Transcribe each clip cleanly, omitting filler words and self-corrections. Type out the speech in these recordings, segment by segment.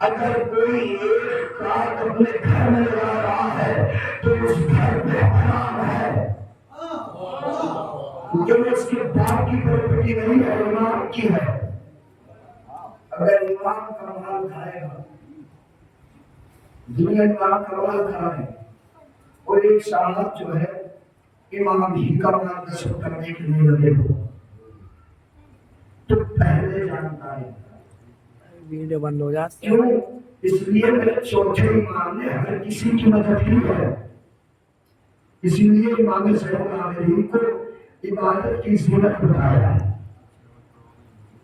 اگر کوئی ایک کاٹ اپنے گھر میں لگا رہا ہے تو اس گھر میں حرام ہے، کیونکہ اس کے باپ کی پراپرٹی نہیں ہے، امام کی ہے۔ اگر امام کا مال کھائے گا، دنیا امام کا مال کھائے، اور ایک صاحب جو ہے امام ہی کا مال نصب کرنے کے لیے لگے ہو، تو پہلے جانتا ہے ویڈیو بند ہو جاتی ہے۔ کیوں؟ اس لیے میرے چوتھے امام نے ہر کسی کی مدد کی ہے، اسی لیے امام زین العابدین کو عبادت کی زینت بتایا ہے۔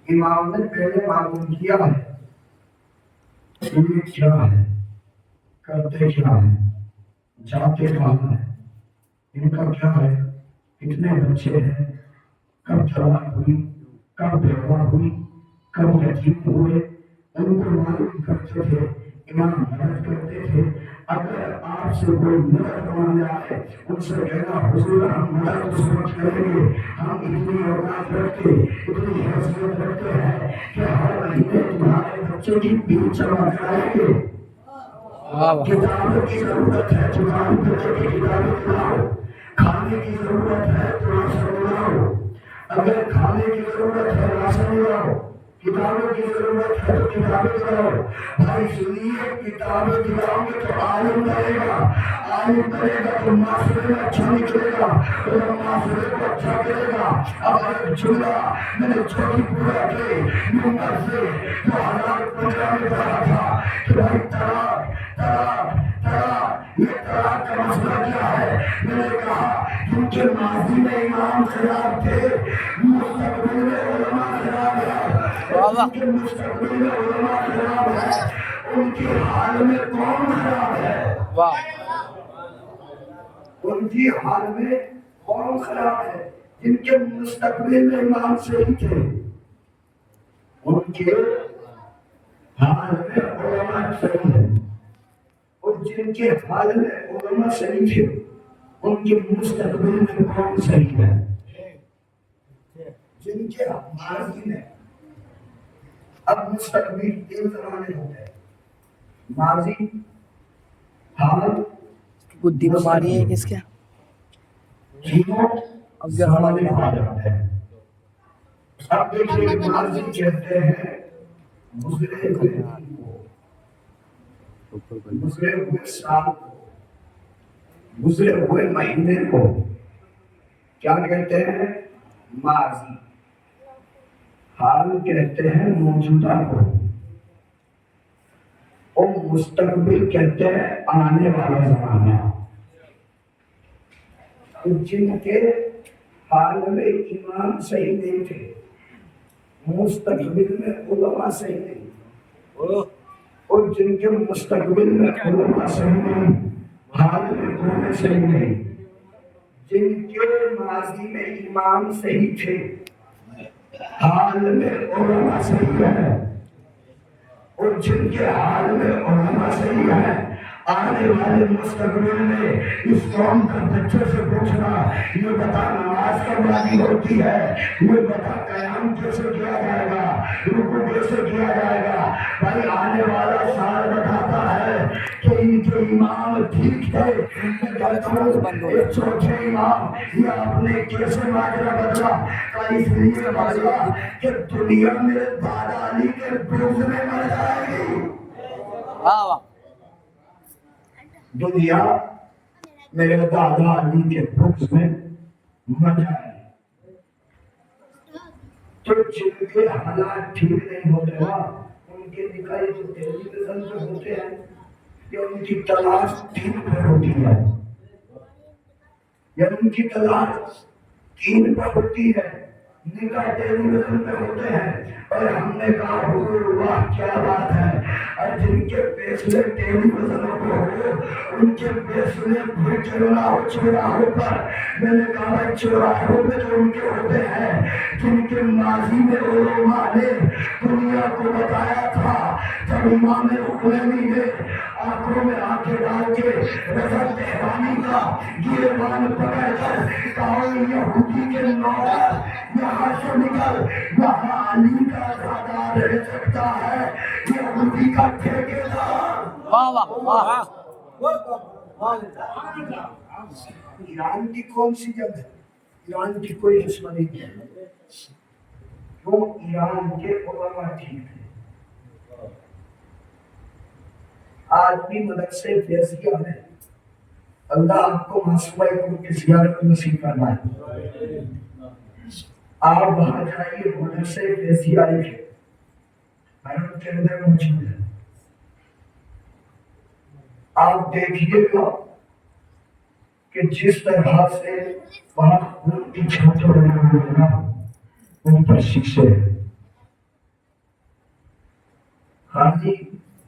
امام نے پہلے معلوم کیا ہے یہ کیا ہے، کرتے کیا ہے، جاتے کہاں ہے، ان کا کیا ہے، کتنے بچے ہیں، کب طلاق ہوئی، کب بیوہ ہوئی، کب یتیم ہوئے، ان کو معلوم کرتے تھے، امام مدد کرتے تھے۔ اگر آپ سے کوئی مدد مانگنے آئے ان سے کہنا حضور ہم مدد اس وقت کریں گے، ہم اتنی اوقات رکھتے، اتنی حیثیت رکھتے ہیں کہ ہر مہینے تمہارے بچے کی فیس جمع کرائیں گے۔ کتابوں کی ضرورت ہے، تمہاری بچے کی کتابیں دلاؤ، کھانے کی ضرورت ہے تو راشن دلاؤ، اگر کھانے کی ضرورت ہے راشن دلاؤ، کتابوں کی ضرورت ہے تو کتابیں دلاؤ۔ بھائی سنیے، کتابیں دلاؤ گے تو عالم بنے گا، عالم بنے گا تو معاشرے میں اچھا نکلے گا، اور معاشرے کو اچھا کرے گا۔ اب ایک جملہ میں نے چھوٹی پورا کے نمبر سے 2015 میں پڑھا تھا کہ بھائی طلاق طلاق طلاق، یہ طلاق کا مسئلہ کیا ہے؟ میں نے کہا کیونکہ ماضی میں امام خراب تھے، مستقبل میں علماء خراب ہے، کیونکہ مستقبل میں علماء خراب ہے، ان کی حال میں کون خراب ہے؟ ان کی حال میں کون خراب ہے؟ جن کے مستقبل میں امام صحیح تھے، ان کے حال میں علماء صحیح ہے، اور جن کے حال میں علماء صحیح تھے ان کے مستقبل میں کون صحیح ہے؟ جن کے ماضی میں، اب مستقبل تین زمانے ہو گئے، ماضی، حال، بدھی بیماری ہے کس کے؟ تینوں زمانے آ جاتے ہیں۔ اب دیکھیے ماضی کہتے ہیں گزرے ہوئے دن کو، گزرے ہوئے سال کو، گزرے ہوئے مہینے کو کیا کہتے ہیں؟ ماضی۔ حال کہتے ہیں موجودہ کو، اور مستقبل کہتے ہیں آنے والا زمانہ۔ جن کے حال میں ایمان صحیح نہیں تھے، مستقبل میں علماء صحیح نہیں، اور جن کے مستقبل میں علماء صحیح نہیں، حال میں قوم صحیح نہیں، جن کے ماضی میں ایمان صحیح تھے، حال میں علماء صحیح ہے، اور جن کے حال میں علماء صحیح ہے، آنے والے مستقبل میں اس قوم کا بچے سے پوچھنا، یہ بتا نماز کب واجب ہوتی ہے، یہ بتا قیام کیسے کیا جائے گا، رکوع کیسے کیا جائے گا۔ بھائی آنے والا سال بتاتا ہے کہ ان کے امام ٹھیک ہے، ایک چوتھے امام یہ آپ نے کیسے ماجرا بدلا؟ اس لیے بدلا کہ دنیا میں دادا علی کے بغض میں مر جائے گی، دنیا میرے دادا علی کے بغض میں مر جائے گی۔ تو جن کے حالات ٹھیک نہیں ہوتے نا، ان کے نکاح جو ٹیلی ویژن پہ ہوتے ہیں یا ان کی تلاش دین پر ہوتی ہے، یا ان کی تلاش دین پر ہوتی ہے، نکاح ٹیلی ویژن پہ ہوتے ہیں۔ اور ہم نے کہا حضور واہ کیا بات ہے، اور جن کے فیصلے ٹیلی ویژنوں پہ ہو ان کے بیسنے بھوٹ چوراہوں پر میں نے کہا چوراہوں پہ جو ان کے ہوتے ہیں جن کے ماضی میں علماء نے دنیا کو بتایا تھا جب امام خمینی نے آنکھوں میں آنکھیں ڈال کے رضا تہرانی کا گریبان پکڑ کر کہا یہودی کے نوکر یہاں سے نکل یہاں علی کا آزادار رہ سکتا ہے یہودی کا ٹھیکیدار واہ واہ واہ ایران کی کون سی جنگ ہے؟ ایران کی کوئی دشمنی نہیں ہے وہ ایران کے علماء ٹھیک ہے آج بھی مدرسے فیضیہ ہیں اللہ آپ کو معصومہ کی زیارت نصیب فرمائے آپ وہاں جائیے مدرسے فیضیہ آئے گے حیرت کے اندر موجود ہے آپ دیکھیے گا کہ جس طرح سے وہاں خون کی چھوٹے بنے ہوئے نا ان پر شیشے ہاں جی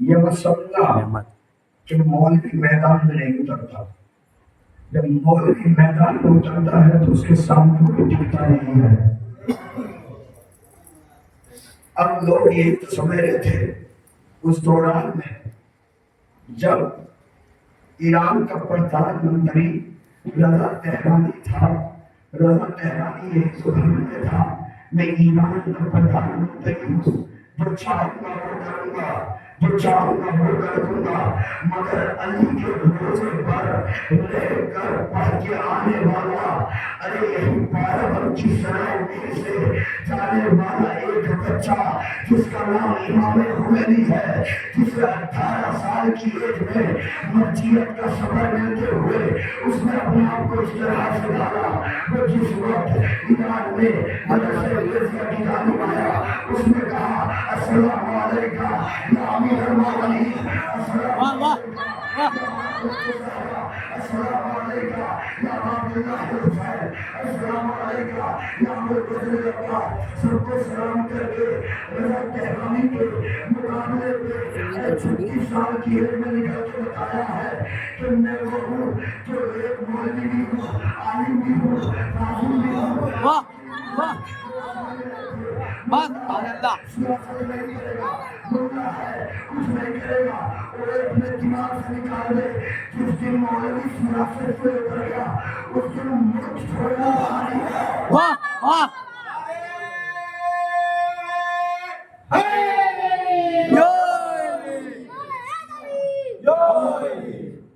یہ مسئلہ کہ مولوی میدان میں نہیں اترتا جب مولوی میدان میں اترتا ہے تو اس کے سامنے کوئی دکھتا نہیں ہے اب لوگ یہی تو سمجھ رہے تھے اس دوران میں جب ایران کا پردھان منتری رضا تہرانی تھا رضا تہرانی ایک سبحان تھا میں ایران کا پردھان منتری ہوں جو چاہوں گا وہ کروں گا جو چاہوں گا وہ کروں گا مگر علی کے بھروسے پر رہ کر پڑھ کے آنے والا ارے یہی 12 کی سرائے میں سے جانے والا ایک بچہ جس کا نام امام خمینی ہے جس نے 18 سال کی ایج میں مرجعیت کا سبق لیتے ہوئے اس نے اپنے آپ کو اس طرح سے ڈالا وہ جس وقت ایران میں مدرسے فیضیہ کی جانب آیا اس نے کہا السلام علیکم یا امیر المومنین السلام علیکم یا عبد اللہ حسین السلام علیکم یا ابوالفضل عباس سب کو سلام کر کے رضا تہرانی کے مقابلے پہ 36 سال کی ایج میں نکل کے بتایا ہے کہ میں وہ ہوں جو ایک مولوی بھی ہوں عالم بھی ہوں معصوم بھی ہوں سیاست نہیں کرے گا ملا ہے کچھ نہیں کرے گا اور اپنے دماغ سے نکال دے جس دن مولوی سیاست سے اتر گیا اس دن ملک چھوڑنا بھاری ہے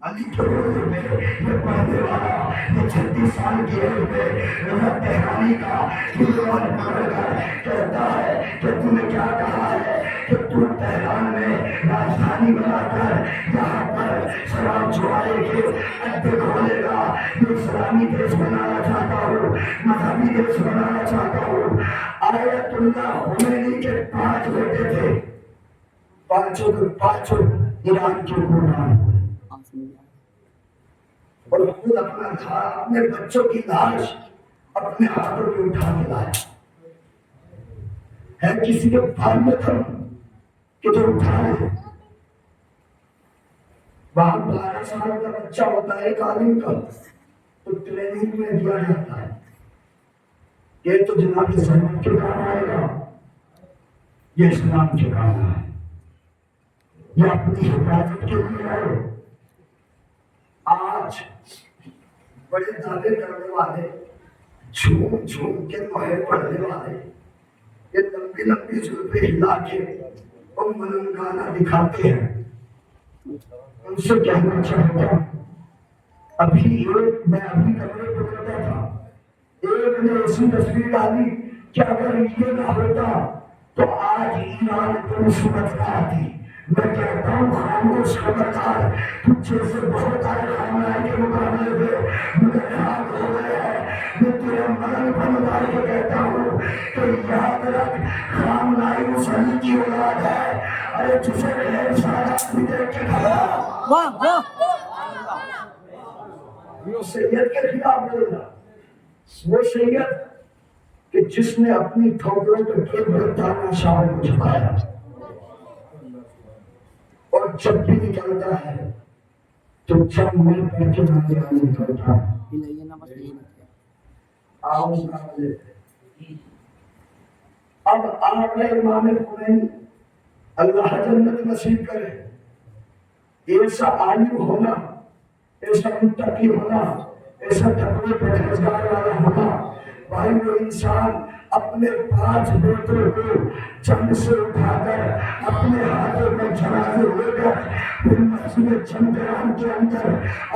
علی کے روزے میں یہ پڑھنے والا یہ 36 سال کی ایج میں رضا تہرانی کا گریبان پکڑ کر کہتا ہے کہ تم نے کیا کہا ہے کہ تم تہران میں راجدھانی بنا کر یہاں پر شراب چوائے کے اڈے کھولے گا میں اسلامی دیش بنانا چاہتا ہوں مذہبی دیش بنانا چاہتا ہوں آیت اللہ خمینی کے 5 بیٹے تھے پانچوں ایران کے حکمران اور خود اپنے بچوں کی لاش اپنے ہاتھوں پہ اٹھا کے لائے ہے کسی کے بھار میں تھا کہ جو اٹھا لے وہاں 12 سال کا بچہ ہوتا ہے ایک عالم کا تو ٹریننگ میں دیا جاتا ہے یہ تو جناب زمین کے کام آئے گا یہ اسلام کے کام ہے یہ اپنی حفاظت کے لیے ہے آج بڑے دعوے کرنے والے جھوم جھوم کے دوہے پڑھنے والے یہ لمبی لمبی زلفیں ہلا کے اور ملنگانہ دکھاتے ہیں ان سے کہنا چاہتا ہوں میں ابھی کمرے پہ کرتا تھا ایک نے ایسی تصویر ڈالی کہ اگر یہ نہ ہوتا تو آج ایران کو مصیبت نہ آتی میں کہتا ہوں خاموش خبردار تجھ جیسے بہت آئے خامنائی کے مقابلے میں مگر ہاتھ ہو گئے ہیں میں تیرے مرن پر مدار کے کہتا ہوں کہ یاد رکھ خامنائی اس علی کی اولاد ہے ارے جسے غیر سارا بھی دیکھ کے کھڑا وہ سید کے خلاف بولنا وہ سید کہ جس نے اپنی ٹھوکروں پہ پھر برتانا شاہ کو جھکایا اور جب بھی نکلتا ہے تو جب میں پڑھ کے نازل نہیں کرتا آؤں گا اب آپ نے امام خمینی اللہ جنت نصیب کرے ایسا عالم ہونا، ایسا متقی ہونا، ایسا تقوی پرہیزگار والا ہونا، بھائی وہ انسان اپنے 5 بیٹوں کو جنگ سے اٹھا کر اپنے ہاتھوں میں جنازے لے کر پھر مسجد چندران کے اندر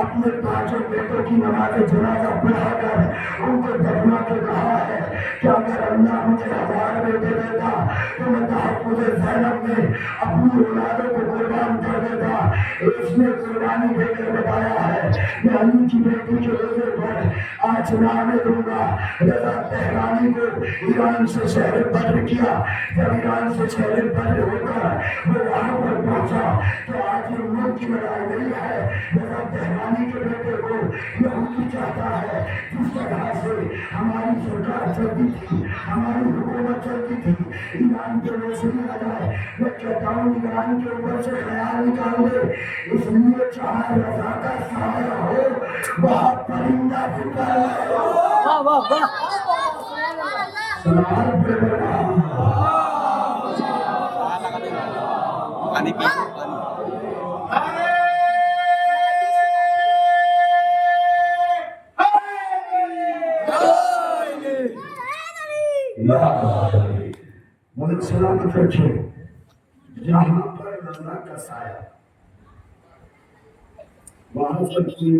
اپنے 5 بیٹوں کی نماز جنازہ پڑھا کر ان کو دفنا کے کہا ہے کہ اگر اللہ مجھے 1000 بیٹے دیتا تو میں تحفظ زینب میں اپنی اولادوں کو قربان کر دیتا۔ اس نے قربانی دے کر بتایا ہے میں علی کی بیٹی کے روزے پر آج نامے دوں گا۔ رضا تہرانی کو ایران سے شہر بدر کیا، جب ایران سے شہر بدر ہو کر وہ وہاں پر پہنچا تو آج یہ ملک کی لڑائی نہیں ہے، رضا تہرانی کے بیٹے کو یہودی چاہتا ہے۔ جس طرح سے ہماری سرکار چلتی تھی، ہماری حکومت چلتی تھی، ایران کے روشنی آ جائے، میں کہتا ہوں ایران کے اوپر سے خیال نکال دے، اس لیے چاہے رضا کا سایہ ہو وہاں پرندہ پھرتا ہے۔ واہ واہ واہ سلام پہ ملک سلامت رکھے، جہاں پر رضا کا سایہ وہاں پر کی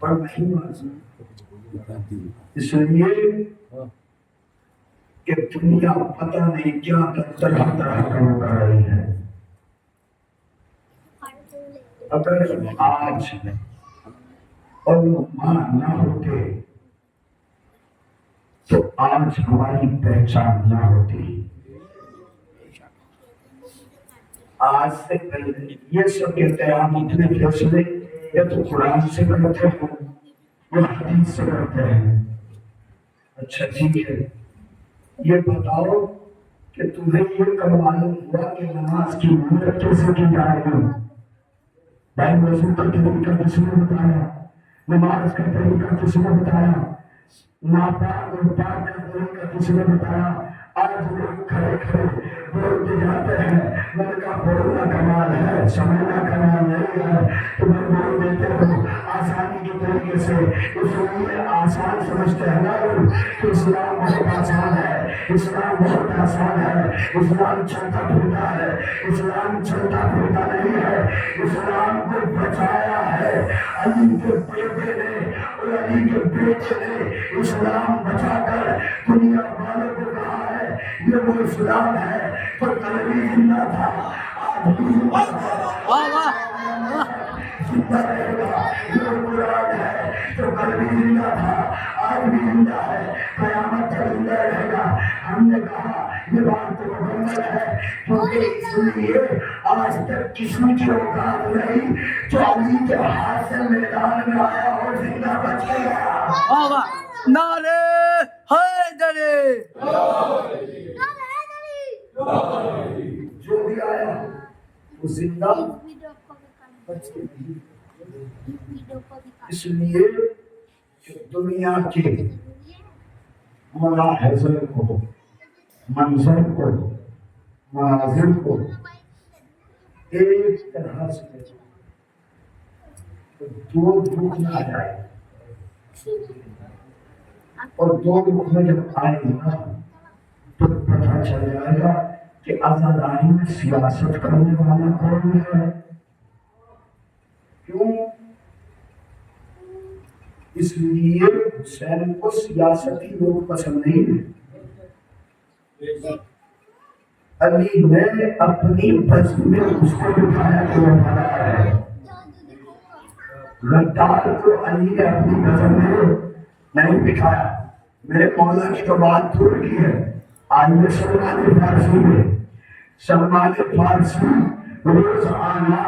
پر نہیں مانسی، اس لیے کہ دنیا پتہ نہیں کیا طرح طرح کا کر رہی ہے۔ اگر آج علماء نہ ہوتے تو آج ہماری پہچان نہ ہوتی۔ آج سے پہلے یہ سب کہتے ہیں آپ اتنے فیصلے یا تو قرآن سے کرتے ہیں یا حدیث سے کرتے ہیں۔ اچھا ٹھیک ہے، یہ بتاؤ کہ تمہیں یہ کب معلوم ہوا کہ نماز کی نیت کیسے کی جائے گی؟ بھائی وضو کا طریقہ کس نے بتایا؟ نماز کا طریقہ کس نے بتایا؟ ناپاک اور پاک کا طریقہ کس نے بتایا؟ آج لوگ کھڑے کھڑے بولتے جاتے ہیں میں نے کہا بولنا کمال ہے، سمجھنا کمال نہیں ہے، تمہیں بول دیتے ہو آسانی کے طریقے سے، اس لیے آسان سمجھتے ہیں نا کہ اسلام بہت آسان ہے، اسلام بہت آسان ہے، اسلام چلتا پھرتا ہے، اسلام چلتا پھرتا نہیں ہے، اسلام کو بچایا ہے علی کے بیٹے نے اور علی کے بیٹے نے اسلام بچا کر دنیا والوں کو کہا ہے یہ وہ اسلام ہے تو کل بھی زندہ تھا، آج بھی زندہ رہے گا، یہ قرآن ہے تو کل بھی زندہ تھا، آج بھی زندہ ہے، قیامت تک زندہ رہے گا۔ ہم نے کہا یہ بات تو مکمل ہے کیونکہ اس لیے آج تک کسی کی اوقات نہیں جو علی کے ہاتھ سے میدان میں آیا اور زندہ بچ گیا۔ نعرے حیدری، جو بھی آیا وہ زندہ بچ گیا۔ اس لیے کہ دنیا کے ملاحظے کو، منظر کو، مناظر کو ایک طرح سے دو دکھ نہ جائے، اور دو دکھ میں جب آئے گا تو پتہ چل جائے گا کہ آزاداری میں سیاست کرنے والا کون ہے۔ کیوں؟ اس لیے حسین کو سیاستی لوگ پسند نہیں ہیں۔ علی نے اپنی بزم میں اس کو بٹھایا کہ وہ وفادار ہے، غدار کو علی نے اپنی بزم میں نہیں بٹھایا۔ میرے مولا کی تو بات دور کی ہے، آج میں سلمان فارسی میں، سلمان فارسی روز آنا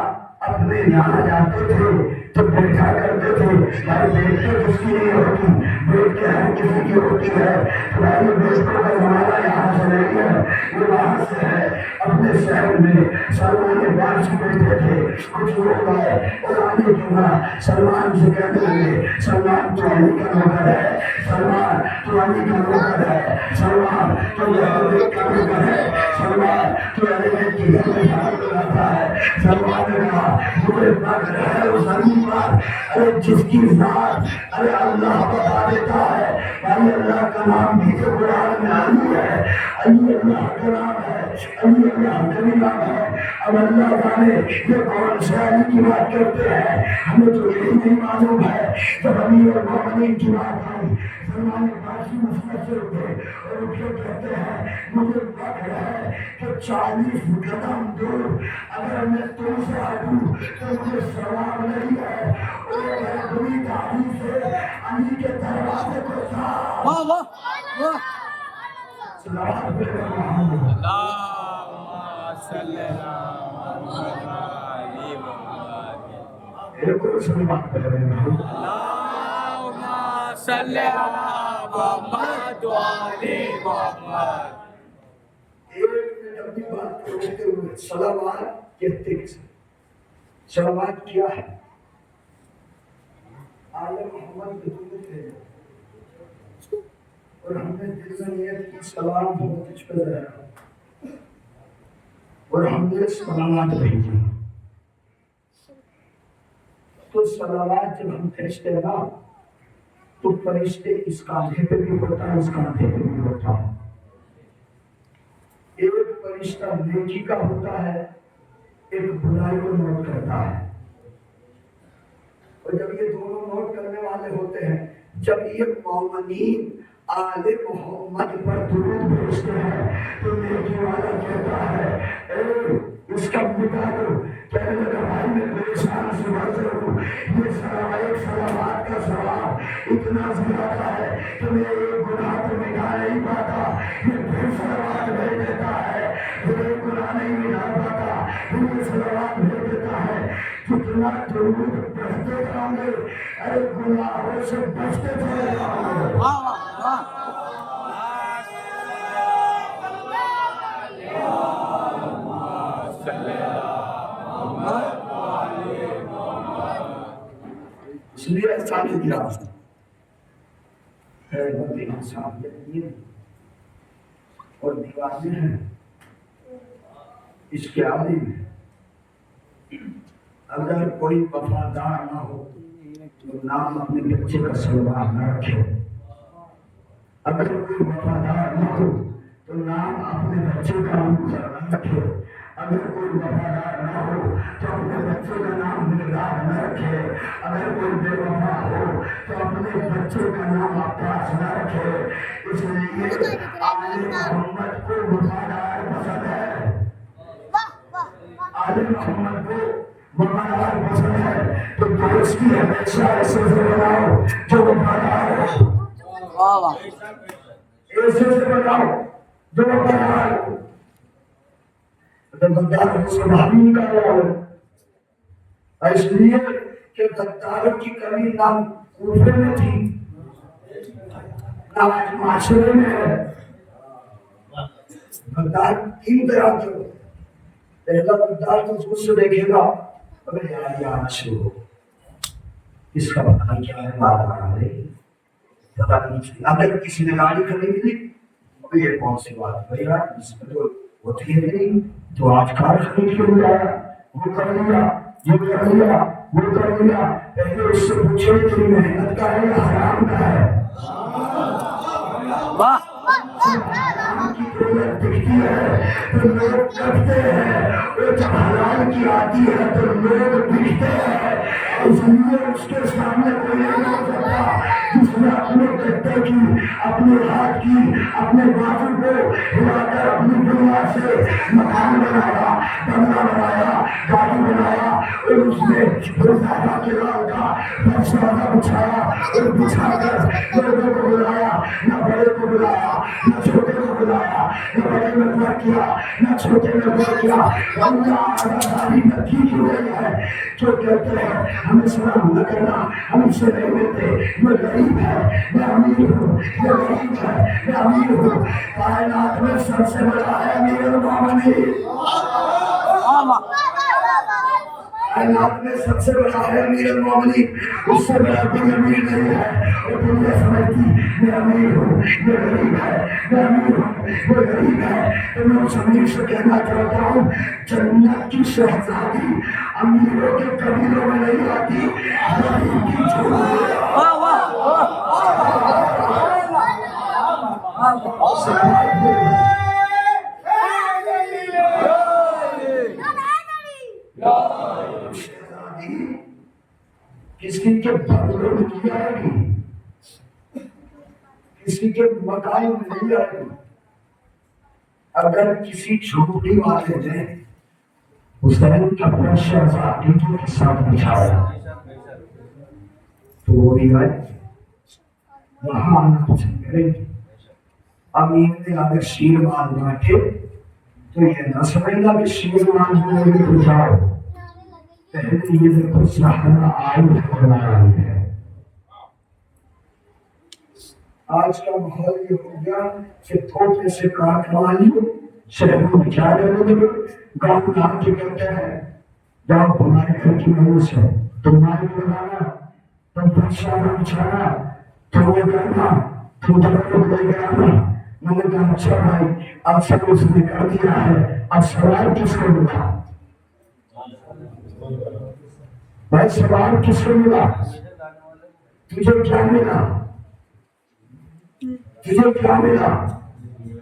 اپنے یہاں جاتے تھے تو بیٹھا کرتے تھے بھائی بیٹھ کے کس کی نہیں ہوتی بیٹھ کے ہر کسی کی ہوتی ہے بھائی بیٹھوں کا زمانہ یہاں سے نہیں ہے یہ وہاں سے ہے اپنے شہر میں سلمان بارش بیٹھے تھے کچھ لوگ آئے اور آنے کے بعد سلمان سے کہنے لگے سلمان تو علی کا نوکر ہے سلمان تو علی کا نوکر ہے سلمان تو یہ کا نوکر ہے سلمان تو علی کی گھر میں شامل رہتا ہے سلمان نے کہا مجھے فخر ہے اس علی پر ارے جس کی ذات ارے اللہ بتا دیتا ہے علی اللہ کا نام بھی تو قرآن میں علی ہے علی اللہ کا نام ہے علی اللہ کا نام ہے اب اللہ جانے یہ کون سے علی کی بات کرتے ہیں ہمیں تو یہی نہیں معلوم ہے جب امیر المومنین کی بات آئی سلمان فارسی مسجد سے اٹھے اور اٹھ کے کہتے ہیں مجھے فخر ہے کہ 40 قدم دور اگر میں تم سے ہٹوں تو مجھے ثواب نہیں ہے اور میں بری تعریف سے علی کے دروازے کو صاف واہ واہ واہ سلام علیکم ایک اور سلمان کر رہے ہیں صلی اللہ محمد علی محمد ایک منٹ اپنی بات کو کہتے ہوئے صلوات کہتے ہیں صلوات کیا ہے آل محمد کے درود ہے اور ہم نے دل میں نیت کی سلام ہو تجھ پہ ذرا اور ہم نے صلوات بھیجی تو صلوات جب ہم بھیجتے ہیں نا تو فرشتے اس کاندھے پہ بھی ہوتا ہے اس کاندھے پہ بھی ہوتا ہے ایک فرشتہ نیکی کا ہوتا ہے ایک برائی کو نوٹ کرتا ہے اور جب یہ دونوں نوٹ کرنے والے ہوتے ہیں جب یہ مومنین آل محمد پر درود بھیجتے ہیں تو نیکی والا کہتا ہے اے اس کا مٹا دو کہنے لگا بھائی میں پریشان سے بچ ہوں یہ صلوات کا ثواب اتنا زیادہ ہے کہ میں ایک گناہ کو مٹا نہیں پاتا یہ پھر صلوات بھیج دیتا ہے پھر ایک گناہ نہیں مٹا پاتا پھر یہ صلوات بھیج دیتا ہے کتنا درود پڑھتے جاؤں گے ارے گناہوں سے بچتے چلے جاؤں گے واہ واہ اس لیے ایسا نہیں دیا انسان اور دیوانے ہیں اس کے عالم ہے اگر کوئی وفادار نہ ہو تو نام اپنے بچے کا سلوان نہ رکھے اگر کوئی وفادار نہ ہو تو نام اپنے بچے کا نہ رکھے اگر کوئی وفادار نہ ہو تو اپنے بچے کا نام مقدار نہ رکھے اگر کوئی بے وفا ہو تو اپنے بچے کا نام عباس نہ رکھے اس لیے آل محمد کو وفادار پسند ہے آل محمد کو وفادار پسند ہے تو دوستی ہمیشہ ایسے سے بناؤ جو وفادار ہو واہ واہ ایسے سے بناؤ جو وفادار ہو غدار سے باہر نکالا ہو اس لیے کہ غداروں کی کمی نہ کوفے میں تھی نہ معاشرے میں ہے غدار تین طرح کے پہلا غدار تو اس سے دیکھے گا ابے یار یہ اچھے ہو اس کا پتہ نہیں کیا ہے بار بار آ رہی پتہ نہیں اگر کسی نے گاڑی خریدی لی یہ کون سی بات بھائی یار اس میں تو ہوتی ہے نہیں تو آج کار خرید کے لے آیا وہ کر لیا یہ کر لیا وہ کر لیا پہلے اس سے پوچھے تیری محنت کا ہے یا حرام کا ہے واہ کی قیمت دکھتی ہے تو لوگ کرتے ہیں اور جب حلال کی آتی ہے تو لوگ بکتے ہیں اس لیے اس کے سامنے کوئی نہیں ہو سکتا جس نے اپنے گدے کی اپنے ہاتھ کی اپنے بازو کو ہلا کر اپنی دنیا سے مکان بنایا بنگلہ بنایا گاڑی بنایا اور اس نے روزانہ کے لال کا فرشادہ بچھایا اور بچھا کر لوگوں کو بلایا نہ بڑے کو بلایا نہ چھوٹے کو بلایا، نہ بڑے میں دعا کیا، نہ چھوٹے میں دعا کیا. اللہ آگاہی نکی کی ہوئی ہے جو کہتے ہیں ہمیں سلام نہ کرنا، ہم اس سے نہیں ملتے، میں غریب ہے، میں امیر ہوں، میں غریب ہے، میں امیر ہوں. کائنات میں سب سے بڑا ہے امیر المومنین. کائنات میں سب سے بڑا ہے امیر المومنین، اس سے بڑا کوئی امیر نہیں ہے. اور دنیا سمجھتی میں امیر ہوں، میں غریب ہے، میں امیر ہوں، میں غریب ہے. تو میں اس امیر سے کہنا چاہتا ہوں جنت کی شہزادی امیروں کے قبیلوں میں نہیں آتی، غریب کی جھولی. کسی کے بنگلوں میں نہیں آئے گی، کسی کے مکان میں نہیں آئے گی. اگر کسی جھوپڑی والے نے حسین اپنا شہزادی کے ساتھ بچھایا تو وہ روایت وہاں آنا پسند کرے گی. امین نے اگر شیر مال بانٹے تو یہ نہ سمجھنا کہ شیر مال میں تو جاؤ، پہلے یہ دیکھو صحرا آئی ہے. آج کا ماحول یہ ہو گیا کہ تھوڑے سے کاٹ والی شہروں میں جا رہے لوگ گاؤں میں آ کے کہتے ہیں جاؤ تمہارے گھر کی مہوس ہے، تمہارے بنانا، تم بادشاہ میں بچھانا، تم یہ کرنا، تم جگہ کو لے کے آنا. میں نے کہا اچھا بھائی اب سب اس نے کر دیا ہے، اب سوال کس کو ملا؟ بھائی سوال کس کو ملا؟ تجھے کیا ملا؟ تجھے کیا ملا؟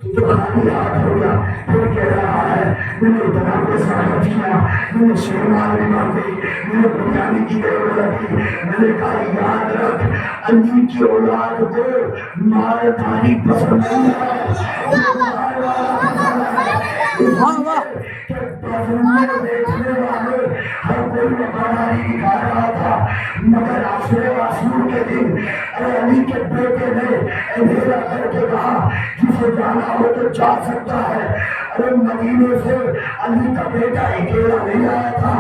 تجھے خالی ہاتھ ہو گیا. پھر کہہ رہا ہے میں نے اتنا پیسہ خرچ کیا، میں نے شیرمال بھی مانگی، میں نے بریانی کی ضرورت تھی. میں نے کہا یاد رکھ علی کی اولاد کو مالداری پسند نہیں ہے، دیکھنے والے ہر کوئی وفاداری دکھا رہا تھا، مگر عاشور کے دن ارے علی کے بیٹے نے اندھیرا کر کے کہا جسے جانا ہو تو جا سکتا ہے. ارے مدینے سے علی کا بیٹا اکیلا نہیں آیا تھا،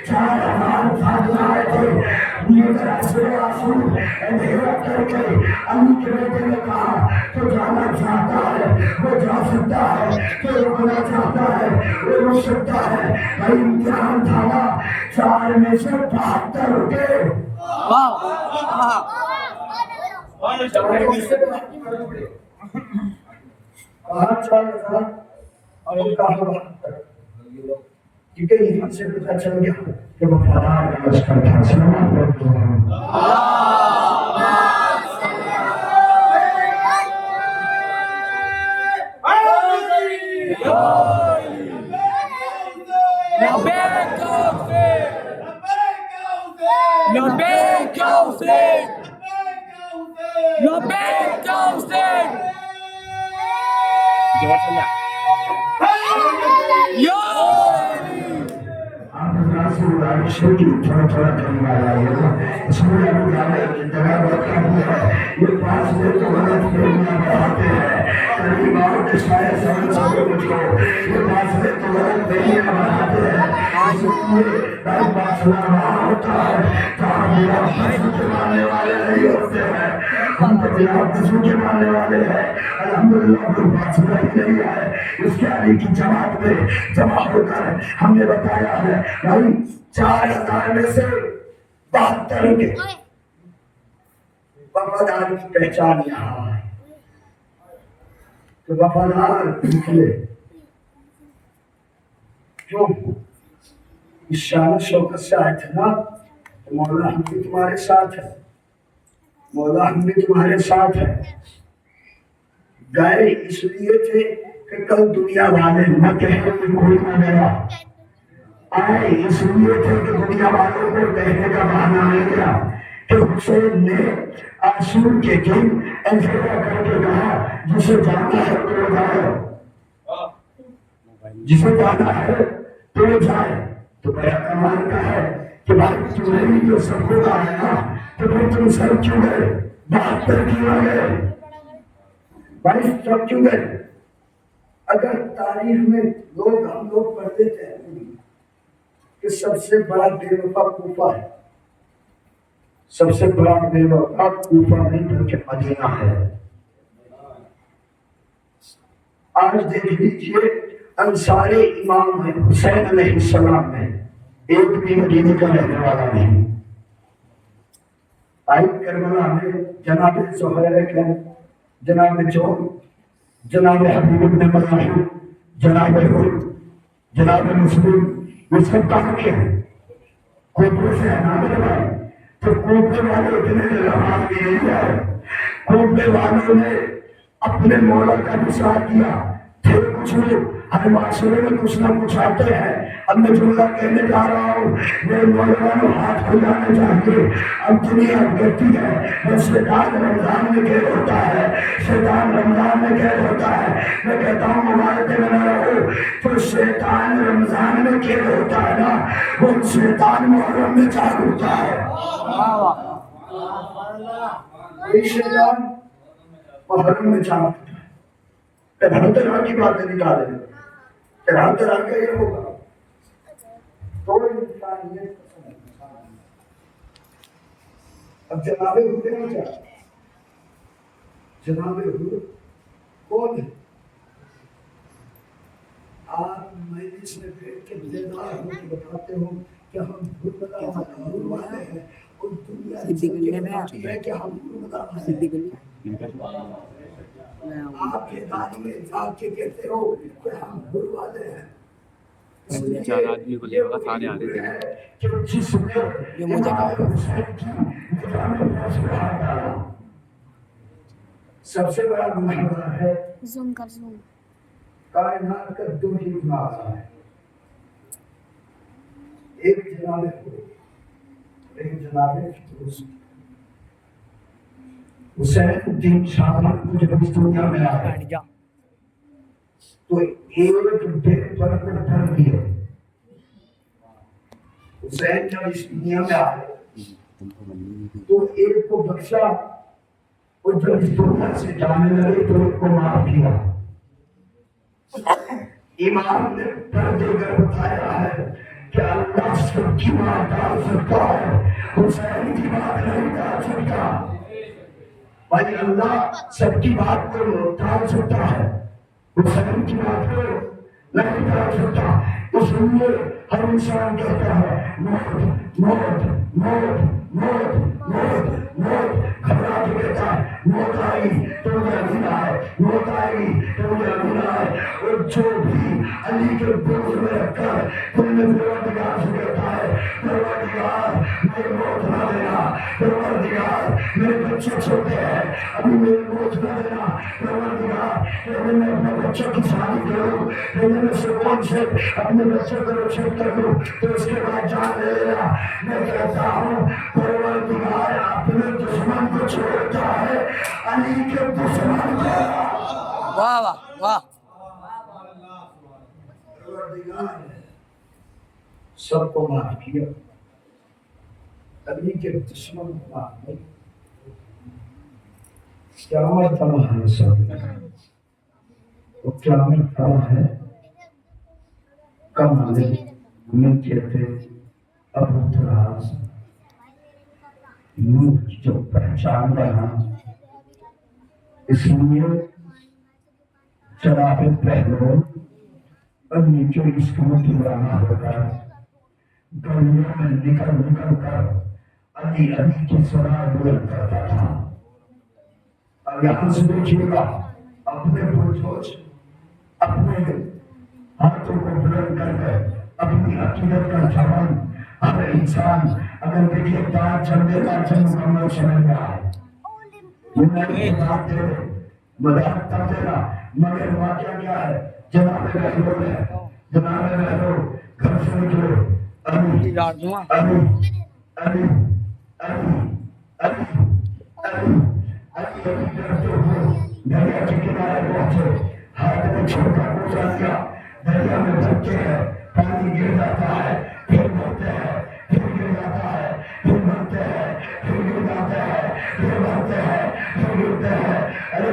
4000 ساتھ آئے تھے. مگر عاشور اندھیرا کر کے علی کے بیٹے نے کہا تو جانا چاہتا ہے وہ جا سکتا ہے، تو رکنا چاہتا ہے وہ رک سکتا ہے. بھائی امتحان تھا نا، 4 میں سے 72 رکے. کیونکہ یہاں سے پتہ چل گیا کہ وفادار کا لشکر تھا. شرکی تھوڑا تھوڑا کرنے والا ہے، اس میں ابھی جانے جگہ بہت کم ہے. یہ پاس میں تو غلط فہمیاں بڑھاتے ہیں، قریب آؤ کہ شاید سمجھ سکے مجھ کو. یہ پاس میں تو غلط فہمیاں بڑھاتے ہیں، اس لیے بھائی فاصلہ وہاں ہوتا ہے جہاں بلا قسم کے ماننے والے نہیں ہوتے ہیں. ہم تو بلا قسم کے ماننے والے ہیں. الحمدللہ کوئی فاصلہ ہی نہیں ہے. اس کے علی کی جماعت میں جمع ہو کر ہم نے بتایا ہے بھائی 4000 میں سے 72 کے وفادار کی پہچان یہاں ہے. تو وفادار نکلے کیوں؟ اس شان شوکت سے آئے تھے نا، مولا ہم بھی تمہارے ساتھ ہے، مولا ہم بھی تمہارے ساتھ ہے. گئے اس لیے تھے کہ کل دنیا والے نہ کہیں کہ کوئی نہ گیا. آئے اس لیے تھے کہ دنیا والوں کو کہنے کا بہانہ نہیں گیا کہ حسین نے عاشور کے دن اندھیرا کر کے کہا جسے جانا ہے تو جائے، جسے جانا ہے تو جائے. تو میرا کمال کا ہے کہ بھائی تمہیں بھی جو سب کو آیا نا تو پھر تم سب کیوں گئے؟ 72 کیوں آ گئے؟ بھائی سب کیوں گئے؟ اگر تاریخ میں ہم لوگ پڑھ دیتے ہیں کہ سب سے بڑا بے وفا کوفہ ہے، سب سے بڑا بے وفا کوفہ نہیں بلکہ مدینہ ہے۔ آج دیکھ لیجیے انصار امام میں حسین علیہ السلام میں ایک بھی مدینے کا رہنے والا نہیں۔ آئی کربلا میں جناب زہیر کے، جناب جون، جناب حبیب بن مظاہر، جناب حر، جناب مسلم، یہ سب کہاں کے ہیں؟ کوفے سے ہے نا میرے بھائی۔ تو کوفے والے اتنے لمحات بھی نہیں آئے، کوفے والوں نے اپنے مولا کا نثار کیا۔ پھر کچھ لوگ ہر معاشرے میں کچھ نہ کچھ آتے ہیں۔ اب میں جملہ کہنے جا رہا ہوں، میرے نوجوانوں ہاتھ کھلانے چاہیے۔ اب دنیا کہتی ہے وہ شیطان رمضان میں گیر ہوتا ہے، شیطان رمضان میں گیر ہوتا ہے۔ میں کہتا ہوں مبارک میں نہ رہو، تو شیطان رمضان میں گیر ہوتا ہے نا، وہ شیطان محرم میں چار ہوتا ہے۔ وہی شیطان محرم میں چار ہوتا ہے۔ طرح طرح کی باتیں نکالیں، طرح طرح کا یہ ہوگا تو انسانیت پسند ہے۔ اب جناب حضور میں کیا؟ جناب حضور کون ہے؟ آپ مجلس میں بیٹھ کے بیدار ہو کے بتاتے ہو کہ ہم حضور والے ہیں، اور دنیا ہے کہ ہم حضور والے ہیں۔ آپ کے داری میں جا کے کہتے ہو کہ ہم حضور والے ہیں۔ چار آدمی کو لے ہوگا، سارے آگے تھے یہ مجھے سب سے بڑا گناہ ہے کائنات کا دو ہی گناہ ہے، ایک جناب ایک جناب حسین الدین شاہ کو جب اس دنیا میں آئے تو ایک بے فرق پڑھ دیے۔ حسین جب اس دنیا میں آئے تو ایک کو بخشا، اور جب اس دنیا سے جانے لگے تو ایک کو معاف کیا۔ امام نے پڑھ دے کر بتایا ہے کہ اللہ سب کی بات ڈال سکتا ہے، حسین کی بات نہیں ڈال سکتا۔ بھائی اللہ سب کی بات کو ڈال سکتا ہے، حسین کی بات کو نہیں ڈال سکتا۔ اس لیے ہر انسان کہتا ہے موت موت موت موت موت موت، گھبرا کے کہتا ہے موت آئے گی تو مجھے رونا ہے، موت آئے گی تو مجھے رونا ہے۔ اور جو بھی علی کے بوجھ میں رکھ کر تم نے پروردگار سے کہتا ہے پروردگار میرے موت نہ دینا، پروردگار میرے بچے چھوٹے ہیں ابھی میرے موت نہ دینا، پروردگار کہ میں اپنے بچوں کی شادی کروں، میں سکون سے اپنے بچوں کو رخصت کر دوں تو اس کے بعد جان لے لینا۔ میں کہتا ہوں پروردگار اپنے دشمن کو چھوڑتا ہے، علی کے دشمن کو واہ واہ واہ، پروردگار سب کو معاف کیا، علی کے دشمن کو معاف نہیں۔ قیامت تمام ہے سب، وہ قیامت تمام ہے۔ کم آنے من کہتے ابو تراز نور کی جو پہچان بنا، اس لیے جناب پہلو ابھی جو اس کو دلانا ہوگا گلیوں میں نکل نکل کر علی علی کی سنا بلند کرتا تھا۔ اب یہاں سے دیکھیے گا اپنے پرجوش اپنے ہاتھوں کو بلند کر کے اپنی عقیدت کا جوان ہر انسان اگر دیکھیے کیا چندے کا چند مکمل سمجھ رہا ہے، یہ میں بات دے مداحت کر دینا، مگر واقعہ کیا ہے؟ جناب بہلول ہے، جناب بہلول گھر سے نکلے، علی علی علی علی علی علی علی کرتے ہوئے دریا کے کنارے پہنچے، ہاتھ میں چھوٹا پوچھا دیا، دریا میں بچے ہیں، پانی گر جاتا ہے، پھر بھرتے ہیں، پھر گر جاتا ہے، پھر بھرتے ہیں، پھر گر جاتا ہے، پھر بھرتے ہیں، پھر گرتے ہیں۔ ارے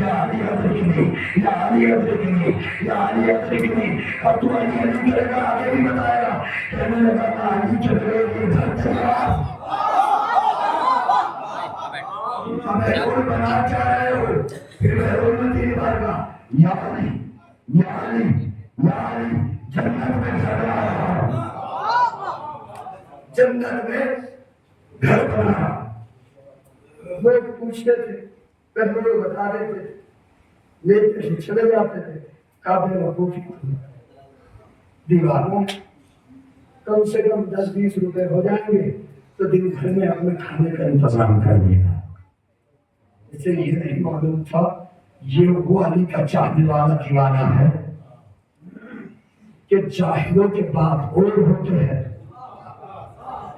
یا علی ادرکنی یا علی ادرکنی یا علی ادرکنی. اب تو علی علی کرے گا آگے بھی بتائے گا. کہنے لگا میں علی کے بغیر یہ گھر تیار. اب بیرون بنا چاہ رہے ہو پھر بیرون میں تیری بار کا یا علی یا علی یا علی جنت میں گھر بنا رہا ہوں. جنت میں گھر بنا. لوگ پوچھتے تھے پہلے لوگ بتا رہے تھے لیتے تھے چلے جاتے تھے. کعبے وقوفی دیواروں کم سے کم 10-20 روپے ہو جائیں گے تو دن بھر میں اپنے کھانے کا انتظام کر دیا. اسے یہ نہیں معلوم تھا یہ وہ علی کا چاہنے والا دیوانہ ہے کہ جاہلوں کے باپ اور ہوتے ہیں.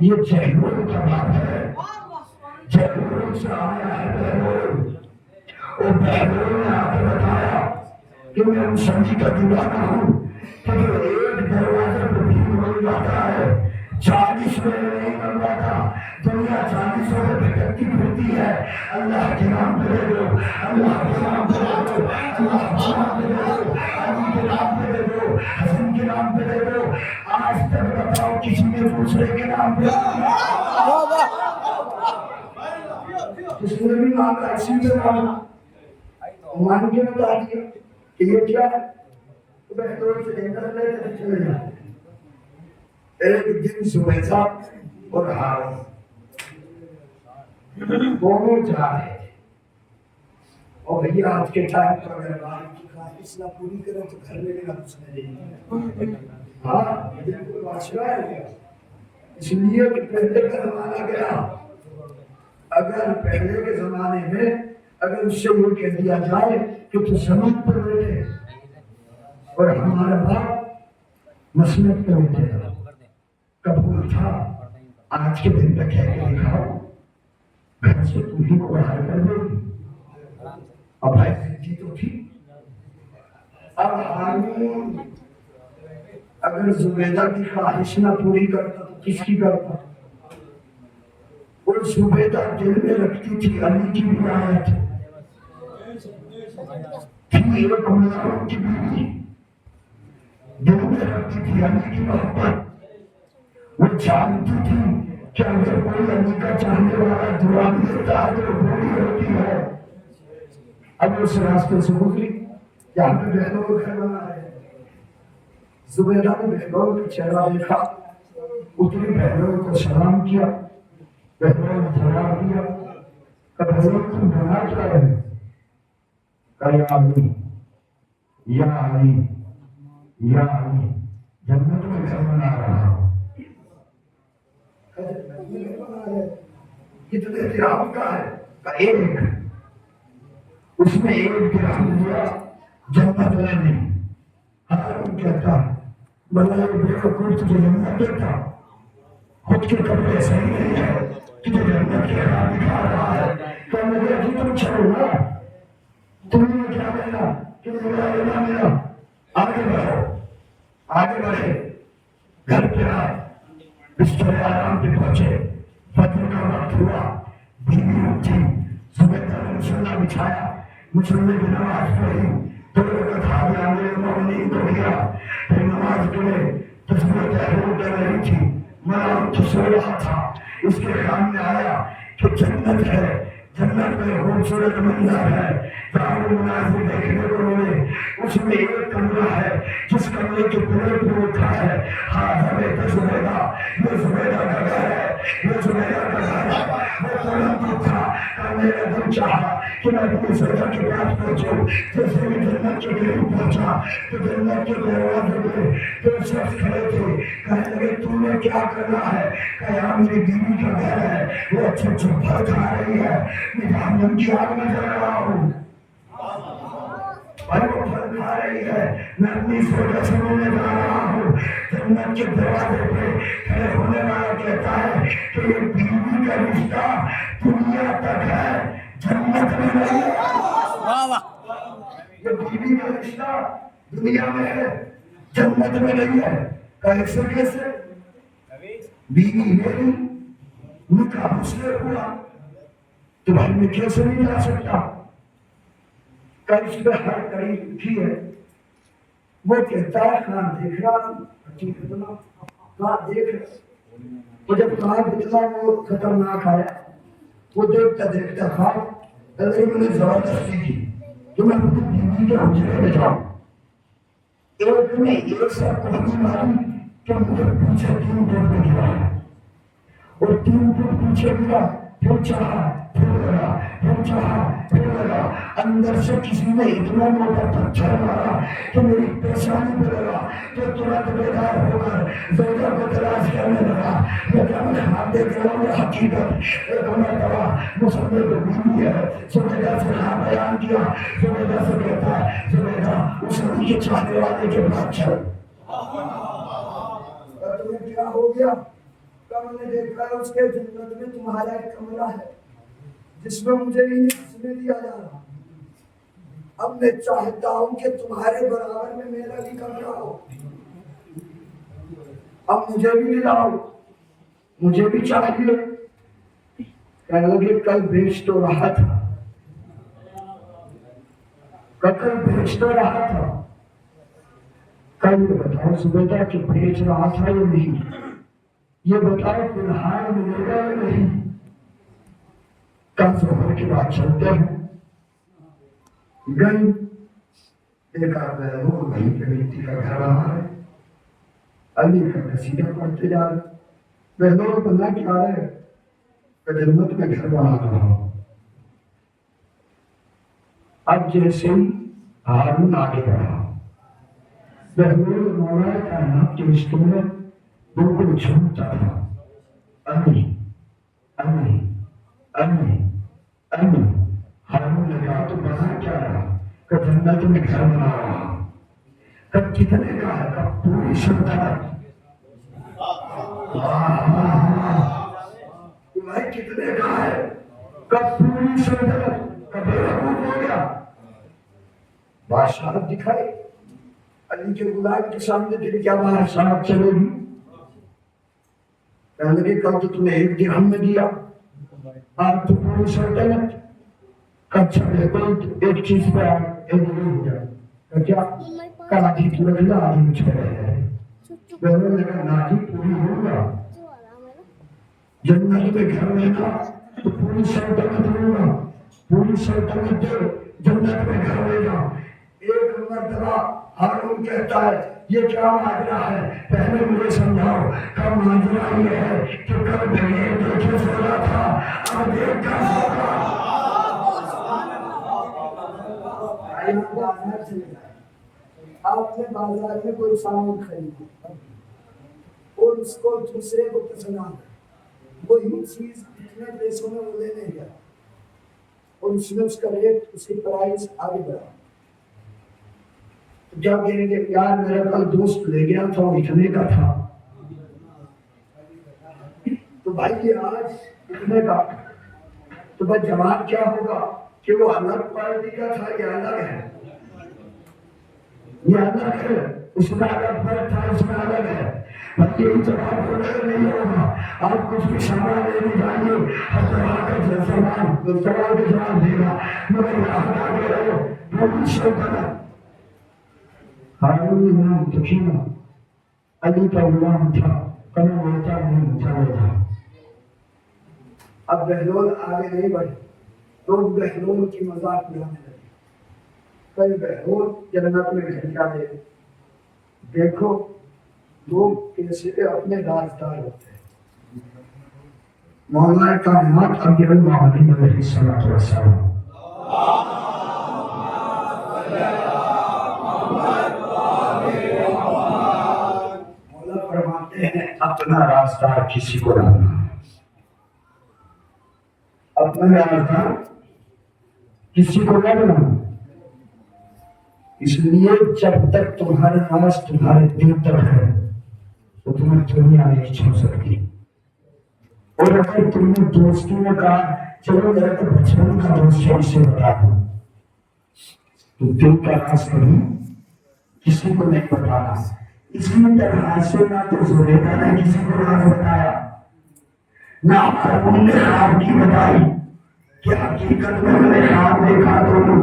یہ جہلوں کا باپ ہے. جہلوں سے آیا ہے بہلول. اور بہلول نے آ کے بتایا کہ میں ان سمجھی کا دیوانہ ہوں کہ جو ایک دروازے پہ بھی مل جاتا ہے 40 میں نہیں مل جاتا. دنیا 40 میں بھٹکتی پھرتی ہے. اللہ کے نام پہ دے دو, اللہ کے نام پہ دے دو, اللہ کے نام پہ دے دو, علی کے نام پہ دے دو, حسن کے نام پہ دے دو. آج تک بتاؤ کسی نے دوسرے کے نام پہ اس نے بھی مانگا اسی سے مانگا مان کے بتا دیا کہ یہ کیا ہے. تو بہتر سے اندر لے کر چلے جاتے. ایک دن زبیدہ اور ہارون دونوں جا رہے تھے. اور بھئی آج کے ٹائم پر اگر باہر کی خواہش نہ پوری کریں تو گھر میں بھی نہ گھسنے دیں. ہاں بالکل معاشرہ ہے. اس لیے کہ پہلے کا زمانہ گیا. اگر پہلے کے زمانے میں اگر اس سے یہ کہہ دیا جائے کہ تو زمین پر بیٹھے اور ہمارا باپ مسلک پہ بیٹھے گا قبول تھا. آج کے دن تک کہہ کے دکھاؤ گھر سے تم ہی کو باہر کر دے گی. اب بھائی زندگی تو تھی. اب ہارون اگر زبیدہ کی خواہش نہ پوری کرتا تو کس کی کرتا. اور زبیدہ دل میں رکھتی تھی علی کی ولایت تھی. ایک عمر کی بیوی دل میں رکھتی تھی علی کی محبت. وہ جانتی تھی کہ اگر کوئی علی کا چاہنے والا دعا دیتا ہے تو بری ہوتی ہے. اب اس راستے سے گزری جہاں پہ بہنوں کو گھر بنا ہے. زبیدہ نے بہنوں کا چہرہ دیکھا, اتنی بہنوں کو سلام کیا. بہنوں نے جواب دیا کہ بہنوں تم بنا کیا ہے. کہ یا علی یا علی یا علی جنت میں گھر بنا رہا ہوں. کتنے درہم کا ہے؟ کہ ایک. اس میں ایک درہم دیا جنت میں نہیں. ہارون کہتا بلائے بے وقوف تجھے جنت دیتا. خود کے کپڑے صحیح نہیں ہے تجھے جنت کے راہ دکھا رہا ہے. تو مجھے ابھی تم چلو نا. تمہیں نے کیا ملا کہ میرا لینا میرا. آگے بڑھو آگے بڑھے. گھر پہ آئے بستر آرام پہ پہنچے. فجر کا وقت ہوا. بیوی اٹھی. زبیدہ نے مصلی بچھایا. مصلی کی نماز پڑھی. 2 رکعت ہاتھ آگے مومنین کو دیا. پھر نماز پڑھے. تسبیح تحریر کر رہی تھی. مرام تو سو رہا تھا. اس کے خیال میں آیا کہ جنت ہے. جنت میں خوبصورت منظر ہے. دار المناظر دیکھنے کو ملے. اس میں ایک کمرہ ہے جس کمرے کے پورے پر اٹھا ہے. ہاں ہمیں زبیدہ یہ زبیدہ کا گھر ہے. یہ زبیدہ کا گھر ہے. وہ ترنت اٹھا کہ میرا دل چاہا کہ میں اپنی زبیدہ کے پاس پہنچوں. جیسے میں جنت کے قریب پہنچا تو جنت کے دروازے پہ 2 شخص کھڑے تھے. کہنے لگے تو نے کیا کرنا ہے؟ کہ یہاں میری بیوی کا گھر ہے. وہ اچھے پھل کھا رہی ہے. میں جہنم کی آگ میں جل رہا ہوں. بھائی وہ پھل کھا رہی ہے. میں اپنی سوچ سننے جا رہا ہوں. جنت کے دروازے پہ کھڑے ہونے والا کہتا ہے کہ یہ بیوی کا رشتہ دنیا تک ہے جنت میں نہیں ہے. یہ بیوی کا رشتہ دنیا میں ہے جنت میں نہیں ہے. کیسے کیسے بیوی میری نکاح اس نے ہوا تو بھائی میں کیسے نہیں جا سکتا. کل اس میں ہر کڑی لکھی ہے. وہ کہتا ہے کہاں دیکھ رہا اتنا کہاں دیکھ رہا. وہ جب کہاں اتنا وہ خطرناک آیا وہ دیکھتا دیکھتا خواب میں نے زبردستی کی کہ میں اپنی بیوی کے حجرے میں جاؤں. ایک نے ایک سا پہنچی ماری کہ مجھے پیچھے 3 فٹ میں گرا اور 3 فٹ پیچھے گرا. پھر چاہا پھر لگا پھر چاہا پھر لگا. اندر سے کسی نے اتنا موٹا پتھر مارا کہ میری پیشانی پہ لگا تو ترنت بیدار ہو کر زوجہ کو تلاش کرنے لگا. لیکن ہاتھ دیکھ رہا ہوں حقیقت ایک مرتبہ مسلمان کو بیوی ہے. زبیدہ سے کہا بیان کیا. زبیدہ سے کہتا ہے زبیدہ اس کے چاہنے والے کے پاس چل. تمہیں کیا ہو گیا؟ میں نے دیکھا اس کے جنت میں تمہارا ایک کمرہ ہے جس میں مجھے نہیں سنے دیا جا رہا. اب میں چاہتا ہوں کہ تمہارے برابر میں میرا بھی کمرہ ہو. اب مجھے بھی دلاؤ مجھے بھی چاہیے. کہنے لگے کل بیچ تو رہا تھا کل بیچ تو رہا تھا. کل یہ بتاؤ زبیدہ کہ بیچ رہا تھا یا نہیں. یہ بتاؤ فی الحال ملے گا یا نہیں. کل ظہر کی بات چلتے ہیں. گئی دیکھا وہ وہیں پہ بیٹی کا گھر رہا ہے. علی کا قصیدہ پڑھتے جا رہے. بہنوں بندہ کیا ہے کہ جنت میں گھر بنا رہا ہوں. اب جیسے ہی ہارون آگے بڑھا بہنوں مولا کائنات کے رشتوں میں بالکل جھومتا تھا. امی امی امی امی. ہارون نے کہا تو بنا کیا رہا کہ جنت میں گھر بنا رہا. کب کتنے کا ہے کب پوری سلطنت. تمہیں کتنے کا ہے کب پوری سلطنت کب بیوقوف ہو گیا. بادشاہ دکھائی علی کے غلام کے سامنے دل کیا باہر صاحب چلے گی. کہنے لگے کل تو تمہیں 1 درہم میں دیا آپ تو پوری سلطنت. اچھا بالکل ایک چیز پہ آپ ایک ہو جائے کیا کل آدھی تو لگا آدھی مجھ پہ رہ جائے. بہنوں نے کہا ناجی پوری ہوگا جنت میں گھر لینا تو پوری سلطنت ہوگا پوری سلطنت جنت میں گھر لینا. ایک مرتبہ ہارون کہتا ہے یہ کیا ماجرا ہے. پہلے مجھے سمجھاؤ کب ماجرا یہ ہے کہ کل بغیر دیکھے سونا تھا اب دیکھ کر سونا. آپ نے بازار میں کوئی سامان خریدا اور اس کو دوسرے کو پسند آ گیا. وہی چیز اتنے پیسوں میں وہ لینے گیا اور اس نے اس کا ریٹ اس کی پرائز آگے بڑھا. جب کہیں گے یار میرا کل دوست لے گیا تھا وہ اتنے کا تھا تو بھائی یہ آج اتنے کا. تو بھائی جواب کیا ہوگا کہ وہ الگ کوالٹی کا تھا یہ الگ ہے یہ الگ ہے اس میں الگ فرق تھا اس میں الگ ہے. یہی جواب نہیں ہوگا. آپ کچھ بھی سامان لینے جائیے اور سوال کا جواب دے گا مگر یہاں آگے رہو وہ سلطنت. ہارون نام تکینا علی کا غلام تھا کم ہوتا نہیں چلے تھا. اب بہلول آگے نہیں بڑھے لوگ بہلول کی مذاق اڑانے لگے. کئی بہلول جنت میں گھنٹہ دے دیکھو لوگ کیسے اپنے رازدار ہوتے ہیں. مولا کائنات ابی المعالی علیہ الصلوۃ والسلام مولا فرماتے ہیں اپنا رازدار کسی کو نہ اپنا رازدار کسی کو نہ بنانا. اس لیے جب تک تمہارا راز تمہارے دل تک ہے تو تمہیں دنیا نہیں چھو سکتی. اور اگر تم نے دوستی میں کہا چلو میرا تو بچپن کا دوست ہے اسے بتا دوں تو دل کا راز کبھی کسی کو نہیں بتانا. اس لیے طرح سے نہ تو زبیدہ نے کسی کو راز بتایا نہ ہارون نے خواب کی بتائی کہ حقیقت میں میں نے خواب دیکھا دونوں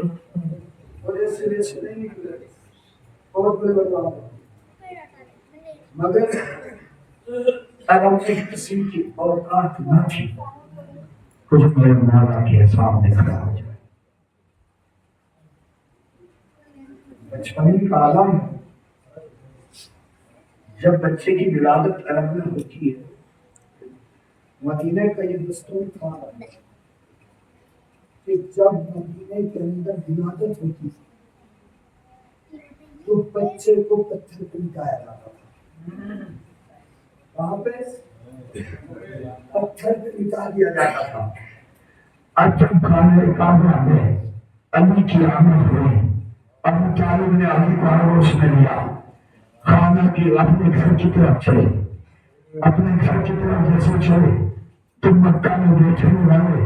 اور ایسے ویسے نہیں نکلے بہت بڑے بدلاؤ مگر اگر کسی کی اوقات نہ تھی کچھ میرے مولا کے سامنے کھڑا ہو جائے بچپن کا عالم جب بچے کی ولادت عرب میں ہوتی ہے مدینے کا یہ دستور تھا کہ جب مدینے کے اندر ولادت ہوتی تھی تو بچے کو پتھر پہ لٹایا جاتا تھا وہاں پہ پتھر پہ لٹا دیا جاتا تھا اب جب کھانے کعبہ میں علی کی آمد ہوئی ابو طالب نے علی کو آغوش میں لیا خانہ کی اپنے گھر کی طرف چلے اپنے گھر کی طرف جیسے چلے تو مکہ میں بیٹھنے والے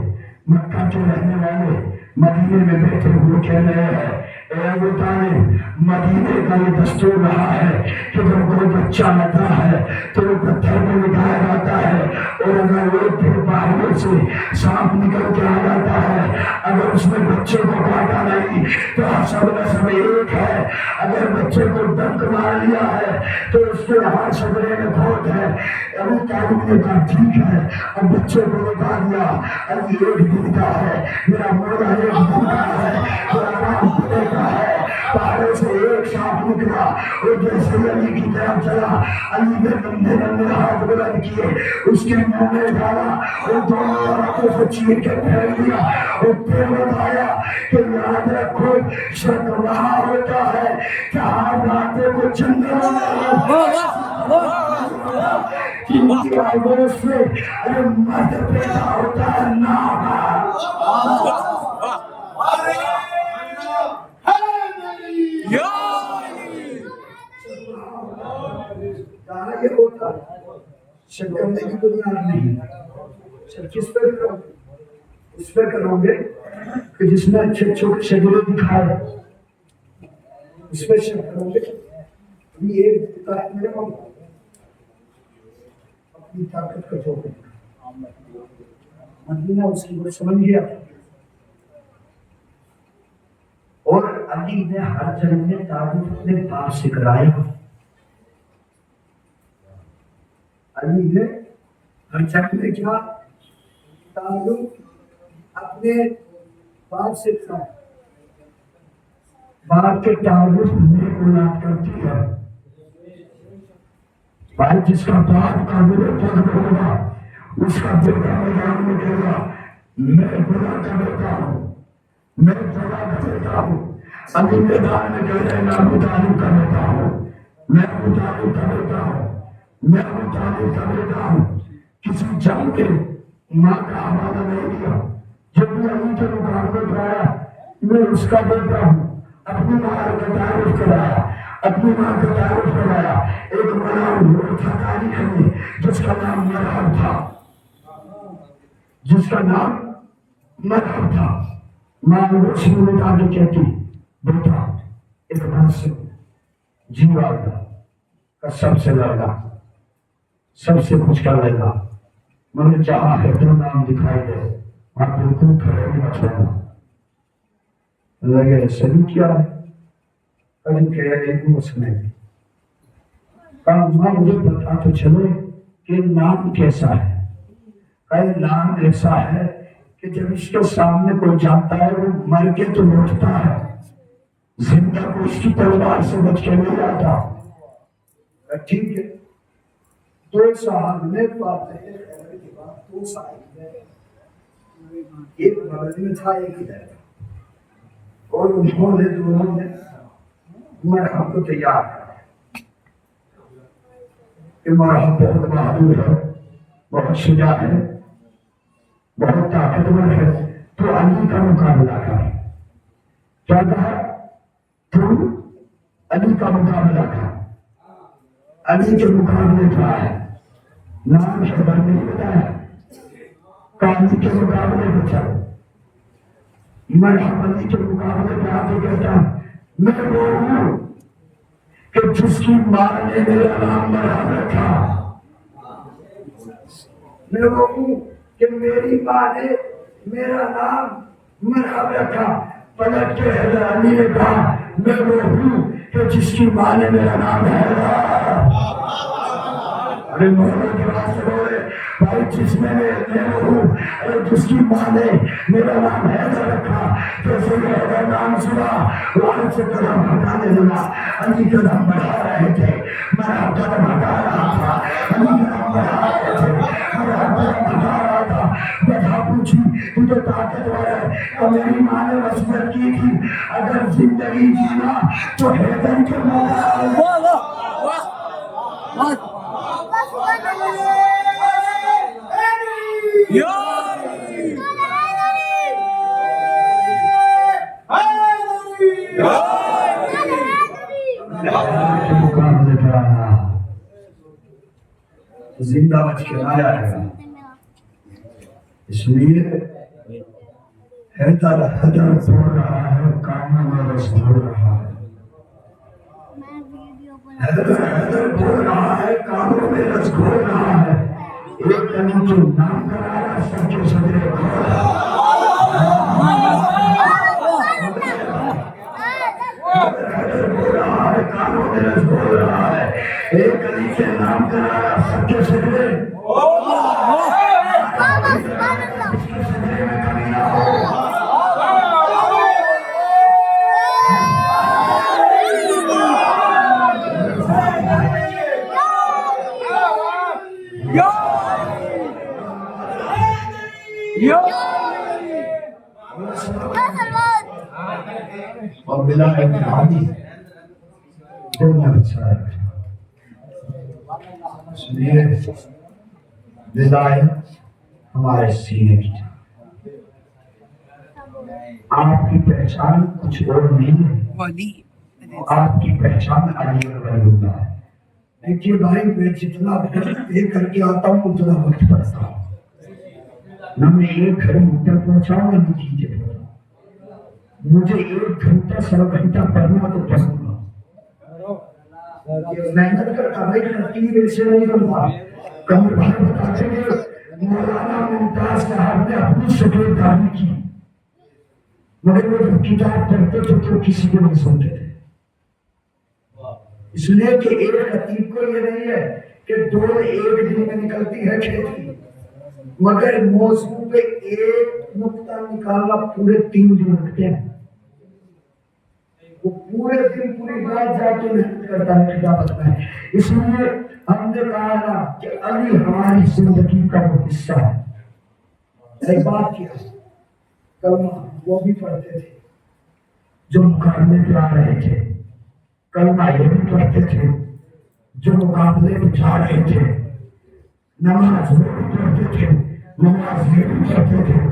مکہ کے رہنے والے مدینے میں بیٹھے ہوئے کہہ رہے ہیں اے ابو طالب مدینے کا یہ دستور رہا ہے کہ جب کوئی بچہ آتا ہے تو وہ پتھر میں لٹایا جاتا ہے اور اگر وہ پھر باہر سے سانپ نکل کے آ جاتا ہے اگر اس نے بچے کو کاٹا نہیں تو سب نسب ایک ہے اگر بچے کو ڈنک مار لیا ہے تو اس کے ہر شبرے میں کھوٹ ہے ابو طالب نے کہا ٹھیک ہے اب بچے کو لٹا دیا اب ایک دن کا ہے میرا مولا ایک دن کا ہے پہاڑوں سے ایک سانپ نکلا اور جیسے علی کی طرف چلا علی نے ننھے ننھے ہاتھ بلند کیے اس کے منہ میں ڈالا اور دونوں ہاتھوں سے چیر کے پھینک دیا اور پھر بتایا کہ یاد رکھو شک وہاں ہوتا ہے جہاں راتوں کو جنگل کی آواز سے مرد پیدا ہوتا ہے یہ ہوتا شک کرنے کی بنیاد نہیں شک کس پہ کرو اس پہ کرو گے کہ جس میں اچھے چھوٹے شجرے دکھائے اس پہ شک کرو گے یہ ایک میرے مولا اپنی طاقت کا جو مدینہ اس کی وہ سمجھ گیا اور علی نے ہر جنگ میں تعارف اپنے باپ سے کرایا علی نے ہر جنگ میں کیا تعارف اپنے باپ سے کرایا باپ کے تعارف نیک اولاد کرتی ہے بھائی جس کا باپ قابل قدر ہوگا اس کا بیٹا میدان میں کہے گا میں خدا کا بیٹا ہوں میں خدا کا بیٹا ہوں علی میدان میں کہہ رہے میں ابو طالب کا بیٹا ہوں میں ابو طالب کا بیٹا ہوں میں ابو طالب کا بیٹا ہوں کسی جنگ کے ماں کا حوالہ نہیں دیا جب بھی علی کے مقابلے پر آیا میں اس کا بیٹا ہوں اپنی ماں کا تعارف کرایا اپنی ماں کا تعارف کرایا ایک بڑا وہ تھا تاریخ میں جس کا نام مرحب تھا جس کا نام مرحب تھا ماں روشنی میں آگے کہتی بیٹا ایک بار سے جیوا کا سب سے لڑا سب سے کچھ کر لے گا مگر جہاں ہے تو نام دکھائی دے وہاں بالکل کھڑے نہیں بچانا لگے سبھی کیا ہے کبھی کہہ رہے ہیں اس میں کہا ماں مجھے بتا تو چلے کہ نام کیسا ہے کہا نام ایسا ہے کہ جب اس کے سامنے کوئی جاتا ہے وہ مر کے تو لوٹتا ہے زندہ کو اس کی تلوار سے بچ کے نہیں جاتا ٹھیک ہے دو صاحب نے فاتح خیبر کے بعد دو صاحب نے ایک بغل میں تھا ایک ادھر اور انہوں نے دونوں نے مرحب کو تیار کر کہ مرحب بہت بہادر ہے بہت شجاع ہے بہت طاقتور ہے تو علی کا مقابلہ کر کیا کہا تو علی کا مقابلہ کر علی کے مقابلے کیا ہے نام خبر نہیں بتایا علی کے مقابلے پہ چل مرحب علی کے مقابلے پہ آتے کہتا میں وہ ہوں کہ جس کی ماں نے میرا نام مرحب رکھا میں وہ ہوں کہ میری ماں نے میرا نام مرحب رکھا پلٹ کے حیدر علی نے کہا میں وہ ہوں کہ جس کی ماں نے میرا نام حیدر، ارے محمد کے پاس بولے بھائی جس میں میں ہوں، ارے جس کی ماں نے میرا نام حیدر رکھا، جیسے میں حیدر نام سنا وہاں سے قدم ہٹانے لگا، علی قدم بڑھا رہے تھے، میں قدم ہٹا رہا تھا، علی قدم بڑھا رہے تھے، میں قدم ہٹا رہا تھا، بتا پوچھی تجھے طاقتور ہے تو میری ماں نے وصیت کی تھی اگر زندگی جینا تو حیدر کے مولا زندہ بچ کے آیا ہے، اس لیے حیدر بول رہا ہے کاموں میں رس بول رہا ہے، حیدر بول رہا ہے کاموں میں رس بول رہا ہے، ایک کلمہ جو نام کرایا سب کے صدرے بول رہا ہے کاموں میں رس بول رہا ہے، ایک علی سے نام کرایا سب کے صدرے اور بلا اتحادی دنیا بچا ہے، اس لیے ولایت ہمارے سینے کی آپ کی پہچان کچھ اور نہیں ہے، آپ کی پہچان علی ولی اللہ ہے۔ دیکھیے بھائی میں جتنا یہ کر کے آتا ہوں اتنا وقت پڑتا ہوں، نہ میں ایک گھڑی اوپر پہنچاؤں نہ نیچے پہنچاؤں، مجھے 1 گھنٹہ 1.5 گھنٹہ پڑھنا تو پڑھوں گا، محنت کرتا بھائی ترتیب ایسے نہیں بنتا۔ کمر بھائی بتاتے کہ مولانا ممتاز صاحب نے اپنی شکل داری کی مگر وہ جب کتاب پڑھتے تھے تو کسی کو نہیں سنتے تھے، اس لیے کہ ایک خطیب کو یہ نہیں ہے کہ 2 ایک دن میں نکلتی ہے کھیتی، مگر موضوع پہ ایک نقطہ نکالنا پورے 3 دن لگتے ہیں، وہ پورے دن پوری رات جا کے محنت کرتا ہے کتابت میں۔ اس لیے ہم نے کہا نا کہ علی ہماری زندگی کا وہ حصہ ہے۔ ایک بات کیا کلمہ وہ بھی پڑھتے تھے جو مقابلے پہ آ رہے تھے، کلمہ یہ بھی پڑھتے تھے جو مقابلے پہ جا رہے تھے، نماز وہ بھی پڑھتے تھے، نماز یہ بھی پڑھتے تھے،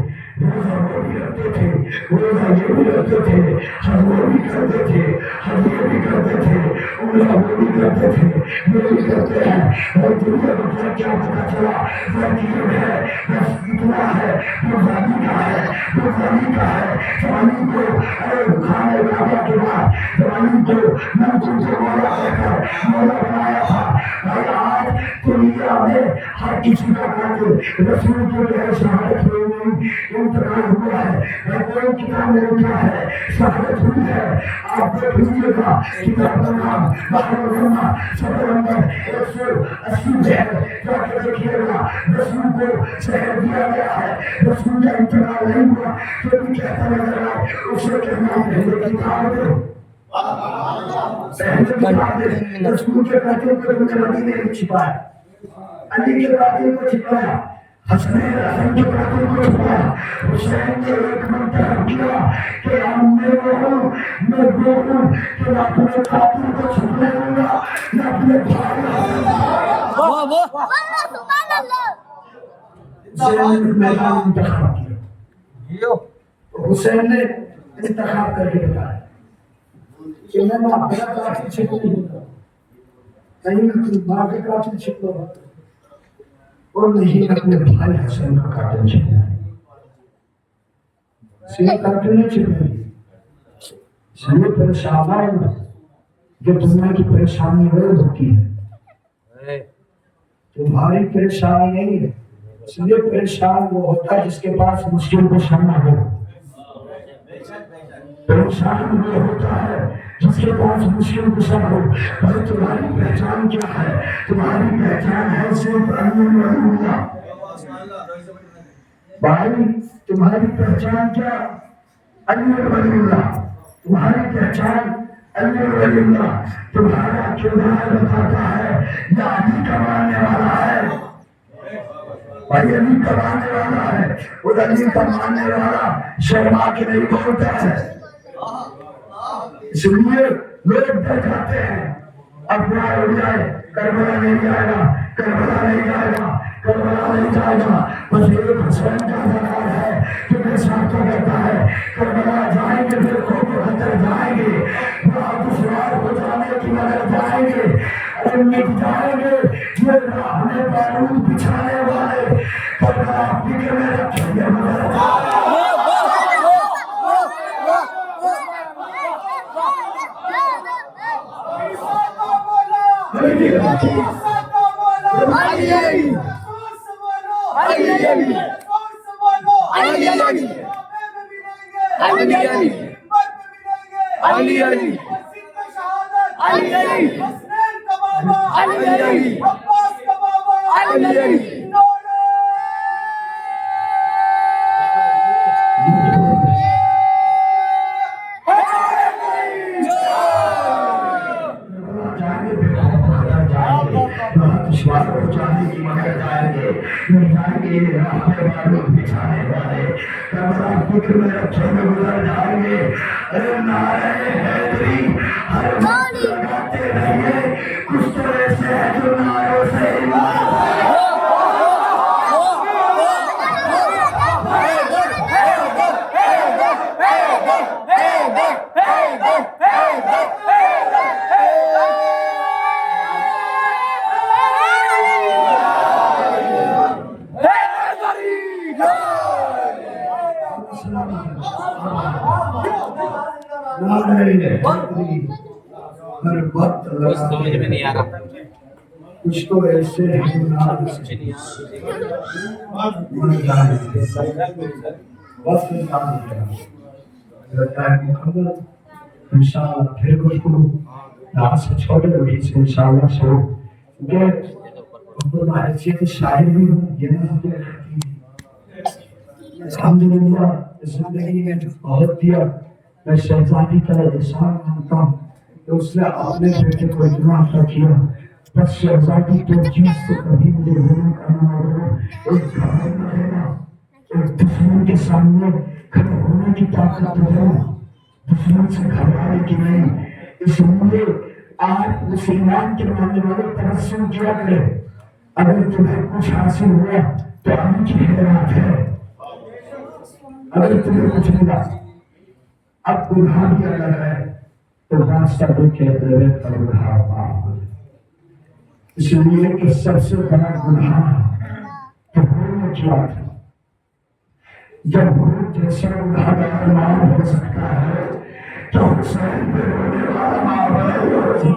روزہ وہ بھی رکھتے تھے، روزہ یہ بھی رکھتے تھے، حج وہ بھی کرتے تھے، حج یہ بھی کرتے تھے، عمرہ وہ بھی کرتے تھے، یہ بھی کرتے ہیں، اور دنیا کو کیا پتا چلا ترتیب ہے، بس اتنا ہے، وہ زانی کا ہے، وہ زانی کا ہے، زانی کو کھانے کعبہ کے بعد زانی کو من کو مولا کہہ کر مولا بنایا تھا۔ بھائی آج دنیا میں ہر کسی کا قاتل رسول کے بغیر شہادت ہوئی نہیں، انتقال ہوا ہے، کوئی کتاب میں لکھا ہے شہادت ہوئی ہے۔ آپ دیکھ لیجیے گا کتاب کا نام بحر الجنہ صفحہ نمبر 180 ہے، جا کے دیکھیے گا رسول کو شہر دیا گیا ہے، رسول کا انتقال نہیں ہوا، جو بھی کہتا نظر آئے اسے کہنا پہلے کتاب دو، پہلے کتاب دے۔ رسول کے قاتل کو تم نے مدینے میں چھپایا، علی کے قاتل کو چھپایا، حسنین حسن کے قاتل کو چھپایا، حسین نے ایک منتخب کیا کہ میں وہ ہوں کہ نہ اپنے قاتل کو چھپنے دوں گا نہ اپنے بھائی حسین نے میدان انتخاب کیا، حسین نے انتخاب کر کے بتایا کہ میں نہ اپنا قاتل چھپنے دوں گا، نہیں میں اپنی ماں کے قاتل چھپوں گا، اور نہیں اپنے بھائی حسین کا قاتل چھپنا ہے۔ سیدھا قاتل نہیں چھپنا ہے، اس لیے پریشان جو دنیا کی پریشانی وہ ہوتی ہے، تمہاری پریشانی نہیں ہے، اس لیے پریشان وہ ہوتا ہے جس کے پاس مشکل کو سامنا ہو۔ انسان وہ ہوتا ہے جس کے پاس مشکل گزر ہو، بھائی تمہاری پہچان کیا ہے؟ تمہاری پہچان ہے صرف اللہ۔ بھائی تمہاری پہچان کیا؟ اللہ۔ تمہاری پہچان اللہ۔ تمہارا کردار بتاتا ہے یہ علی کا ماننے والا ہے، بھائی علی کا ماننے والا ہے، وہ علی کا ماننے والا شرما کے نہیں بولتا ہے۔ اس لیے لوگ ڈر جاتے ہیں افواہ ہو جائے کربلا نہیں جائے گا، کربلا نہیں جائے گا، کربلا نہیں جائے گا۔ بس ایک حسین کا سوال ہے جو میرے ساتھ کہتا ہے کربلا جائیں گے پھر کو اندر جائیں گے، بڑا دشوار ہو جانے کی مگر جائیں گے، ارے مٹ جائیں گے یہ راہ میں بارود بچھانے والے، کربلا فکر میں رکھیں گے مگر فکر میں رکھے میں گزر جائیں گے۔ ارے نعرہ حیدری ہر وقت لگاتے رہیے، کچھ تو ایسے ہے جو نعروں سے ہر وقت سمجھ میں نہیں آ رہا، کچھ تو ایسے ہیں انشاءاللہ پھر کچھ کو رات سے چھوٹے روٹی سے انشاءاللہ سو کیونکہ حیثیت شاعر بھی ہوں یہ نہ الحمدللہ زندگی میں بہت دیا۔ میں شہزادی کا احسان مانتا ہوں کہ اس نے اپنے بیٹے کو اتنا عطا کیا، بس شہزادی تو چیز سے کبھی مجھے ہونے کا نہ ہو، ایک گھر نہ رہنا، ایک دشمن کے سامنے کھڑے ہونے کی طاقت ہے، دشمن سے گھبرانے کی نہیں۔ اس لیے آج مسلمان کے ماننے والے تبسم کیا کرے، اگر تمہیں کچھ حاصل ہوا تو ہم کی خیرات ہے، اگر تمہیں کچھ ملا اب گناہ بھی اگر ہے تو راستہ دیکھے میرے پر گناہ معاف۔ اس لیے کہ سب سے بڑا گناہ تو ہونے کیا تھا، جب وہ جیسا گناہ کا معاف ہو سکتا ہے تو حسین پہ رونے والا معاف ہے۔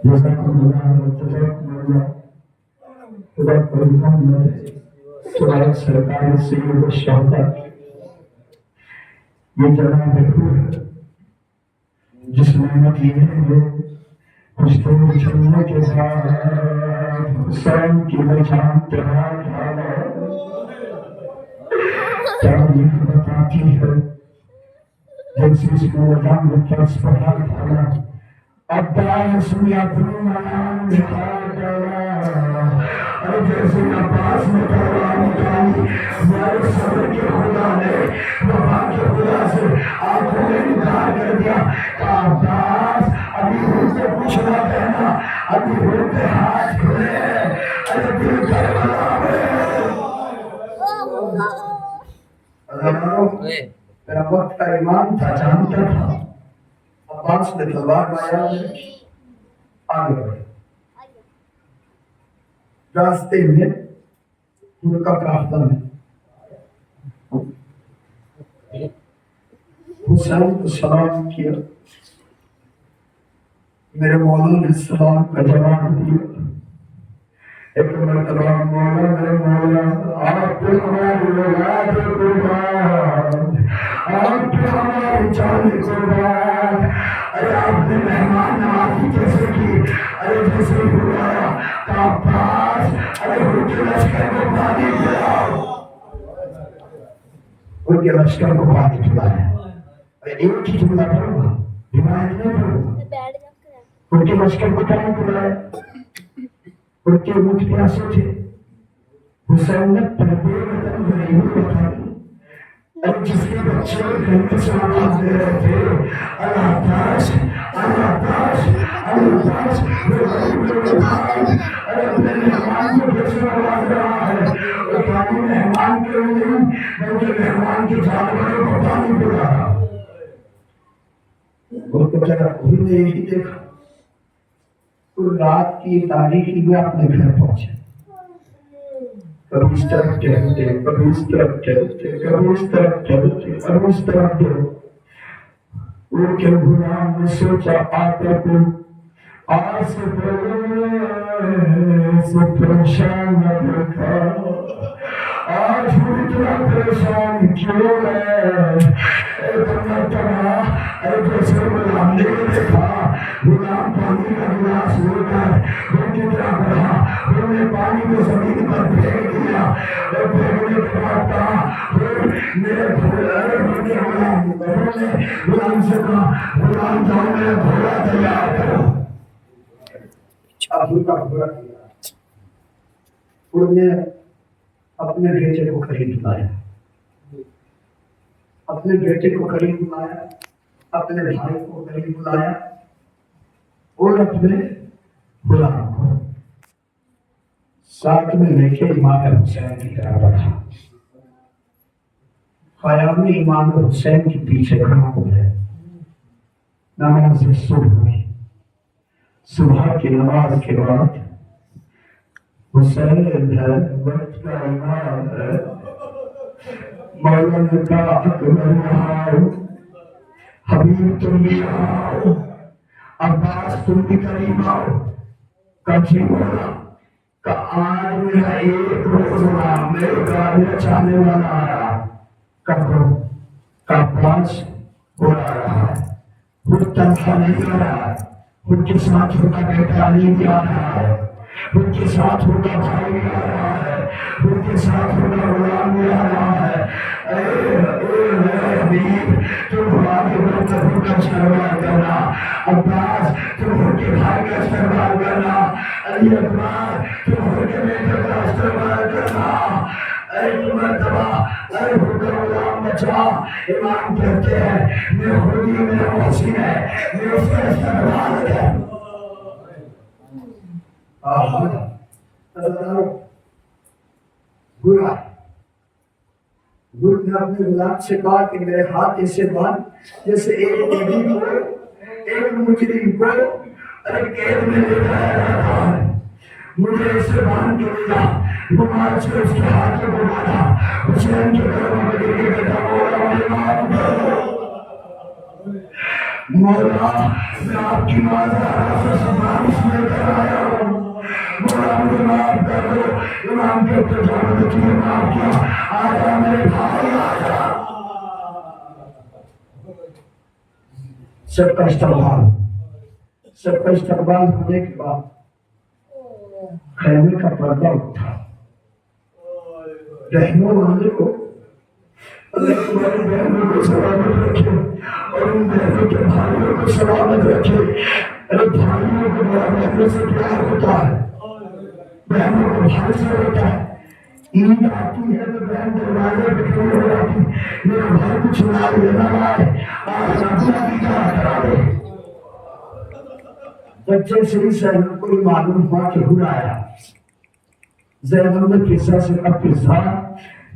جیسا کہ خدا پرمان میں سوائے سرکار سید شہداء یہ جناب ہے جس میں مدینے میں کچھ تو چلنے کے بعد حسین کی بچان تہار ڈھالا تاریخ بتاتی ہے جیسے اس کو رنگ فرس پڑھا ڈھالا عباس یا برمان دکھار ڈالا اور جیسے عباس نے پروان نکالی ہمارے صبر کے خدا نے وفا کے خدا سے آنکھوں میں انکار کر دیا کہ عباس ابھی ہوتے کچھ نہ کہنا، ابھی ہوتے ہاتھ کھلے، ارے دل کربلا میں میرا وقت کا امام تھا، جانتا تھا عباس نے تلوار مارا، آگے بڑھے راستے میں ان کا قافلہ ہے، حسین کو سلام کیا، میرے مولا نے سلام کا جواب دیا، ایک مرتبہ مولا میرے مولا آپ کو ہماری اولاد قربان کرنے کے بعد ارے آپ نے مہمان نوازی کیسے کی؟ ارے جیسے بلایا کہ عباس ارے ان کے لشکر کو پانی پلاؤ، ان کے لشکر کو پانی پلایا. ایک ہی جملہ پڑھوں گا، روایت نہیں پڑھوں گا. ان کے لشکر کو پانی پلایا، ان کے منہ پیاسے تھے. حسین نے پردے وطن غریب وطن اور جس کے بچے گھنٹے سے آواز دے رہے تھے اللہ تاش اللہ تاش اللہ تاش ارے اپنے مہمان کو کیسے آواز رہا ہے؟ اور پانی مہمان کے نہیں بلکہ مہمان کے جانوروں کو پانی پلا رہا. وہ تو کیا کوئی نے یہی دیکھا. تو رات کی تاریخی میں اپنے گھر پہنچے. کبھی اس طرف چلتے، کبھی اس طرف چلتے، کبھی اس طرف چلتے، کبھی اس طرف چلتے. ان کے غلام نے سوچا آقا کو آج سے پہلے سے پریشان نہ دیکھا، آج وہ اتنا پریشان کیوں ہے؟ جیسے غلام نے دیکھا غلام پانی کا گلاس لے کر ان کی طرف بڑھا، انہوں نے پانی کو زمین پر پھینک دیا اور پھینکنے کے بعد کہا میرے غلام سے کہا غلام جاؤ میرا گھوڑا تیار کرو. اب ان کا گھوڑا تیار، انہوں نے اپنے بیٹے کو قریب لایا، اپنے بیٹے کو قریب لایا، اپنے بھائی کو قریب لایا اور اپنے غلام کو ساتھ میں لے کے امام حسین کی طرف بڑھا. خیام میں امام حسین کے پیچھے کھڑا ہو گئے. نماز صبح ہوئی. صبح کی نماز کے بعد حسین ہے وقت کا امام ہے. مولا نے کہا اکبر آؤ، حبیب تم بھی آؤ، عباس تم بھی قریب آؤ. کبھی مولا کہ آج میرا ایک غلام میرے قابل چاہنے والا آیا کا عباس بولا رہا ہے، خود تنخواہ نہیں آ رہا ہے، خود کے ساتھ ہوتا بیٹا علی بھی آ رہا ہے، خود کے ساتھ ہوتا بھائی بھی آ رہا ہے، خود کے ساتھ ہوتا غلام بھی آ رہا ہے. اے میرے حبیب تم بڑا کے برتن کا استقبال کرنا، عباس تم ان کے بھائی کا استقبال کرنا، علی اکبر تم ان کے بیٹے کا استقبال کرنا. اے مرتبہ اے حکم غلام بچا. امام کہتے ہیں میں خود ہی میرا محسن ہے، میں اس کا استقبال کروں. برا نے اپنے غلام سے کہا کہ میرے ہاتھ ایسے باندھ جیسے ایک نبی کو ایک مجرم کو قید میں لے جایا جاتا ہے. مجھے ایسے باندھ کے لے جا. رومال سے اس کے ہاتھوں کو باندھا. حسین کے گھر میں گر کے بیٹا مولا مجھے معاف کر دو. مولا میں آپ کی مازارہ سے سفارش لے کر آیا ہوں، مولا مجھے معاف کر دو. امام کہتے جاؤ نے تمہیں معاف کیا، آجا میرے بھائی آجا. سب کا استقبال ہونے کے بعد خیمے کا پردہ اٹھا. رہنوں والے کو اللہ تمہاری بہنوں کو سلامت رکھے اور ان بہنوں کے بھائیوں کو سلامت رکھے. ارے بھائیوں کو بڑا بہنوں سے پیار ہوتا ہے، بہنوں کو بھائی سے ہوتا ہے. عید آتی ہے تو بہن دروازے پہ کھڑی ہو جاتی، میرا بھائی کچھ لائے لینا لائے آج اپنا بھی کیا کرا دے. بچے سے ہی زینب کو معلوم ہوا کہ ہو آیا. زینب نے قصہ سے کہا قصہ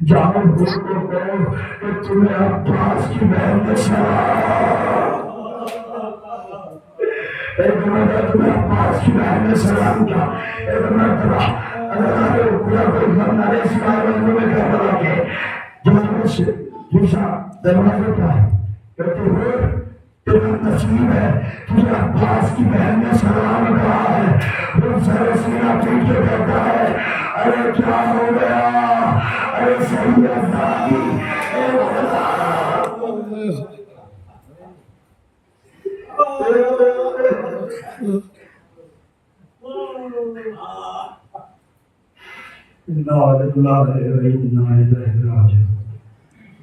جاؤ کو کہو کہ تمہیں عباس کی بہن نے ایک مرتبہ تمہیں عباس کی بہن نے سلام کیا. ایک مرتبہ اللہ کے خدا کوئی گھر نہ رہے سوائے بندوں میں گھر بنا کے جہاں سے پوچھا دروازے کا ہے کہتے ہوئے تیرا نصیب ہے تجھے عباس کی بہن نے سلام کہا ہے. وہ سر سینہ پیٹ کے کہتا ہے ارے کیا ہو گیا، ارے صحیح ازدادی اے خدا. إنا لله وإنا إليه راجعون.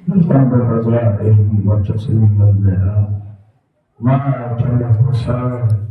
محمد رسول الله وتسليما لها ما ترك سائر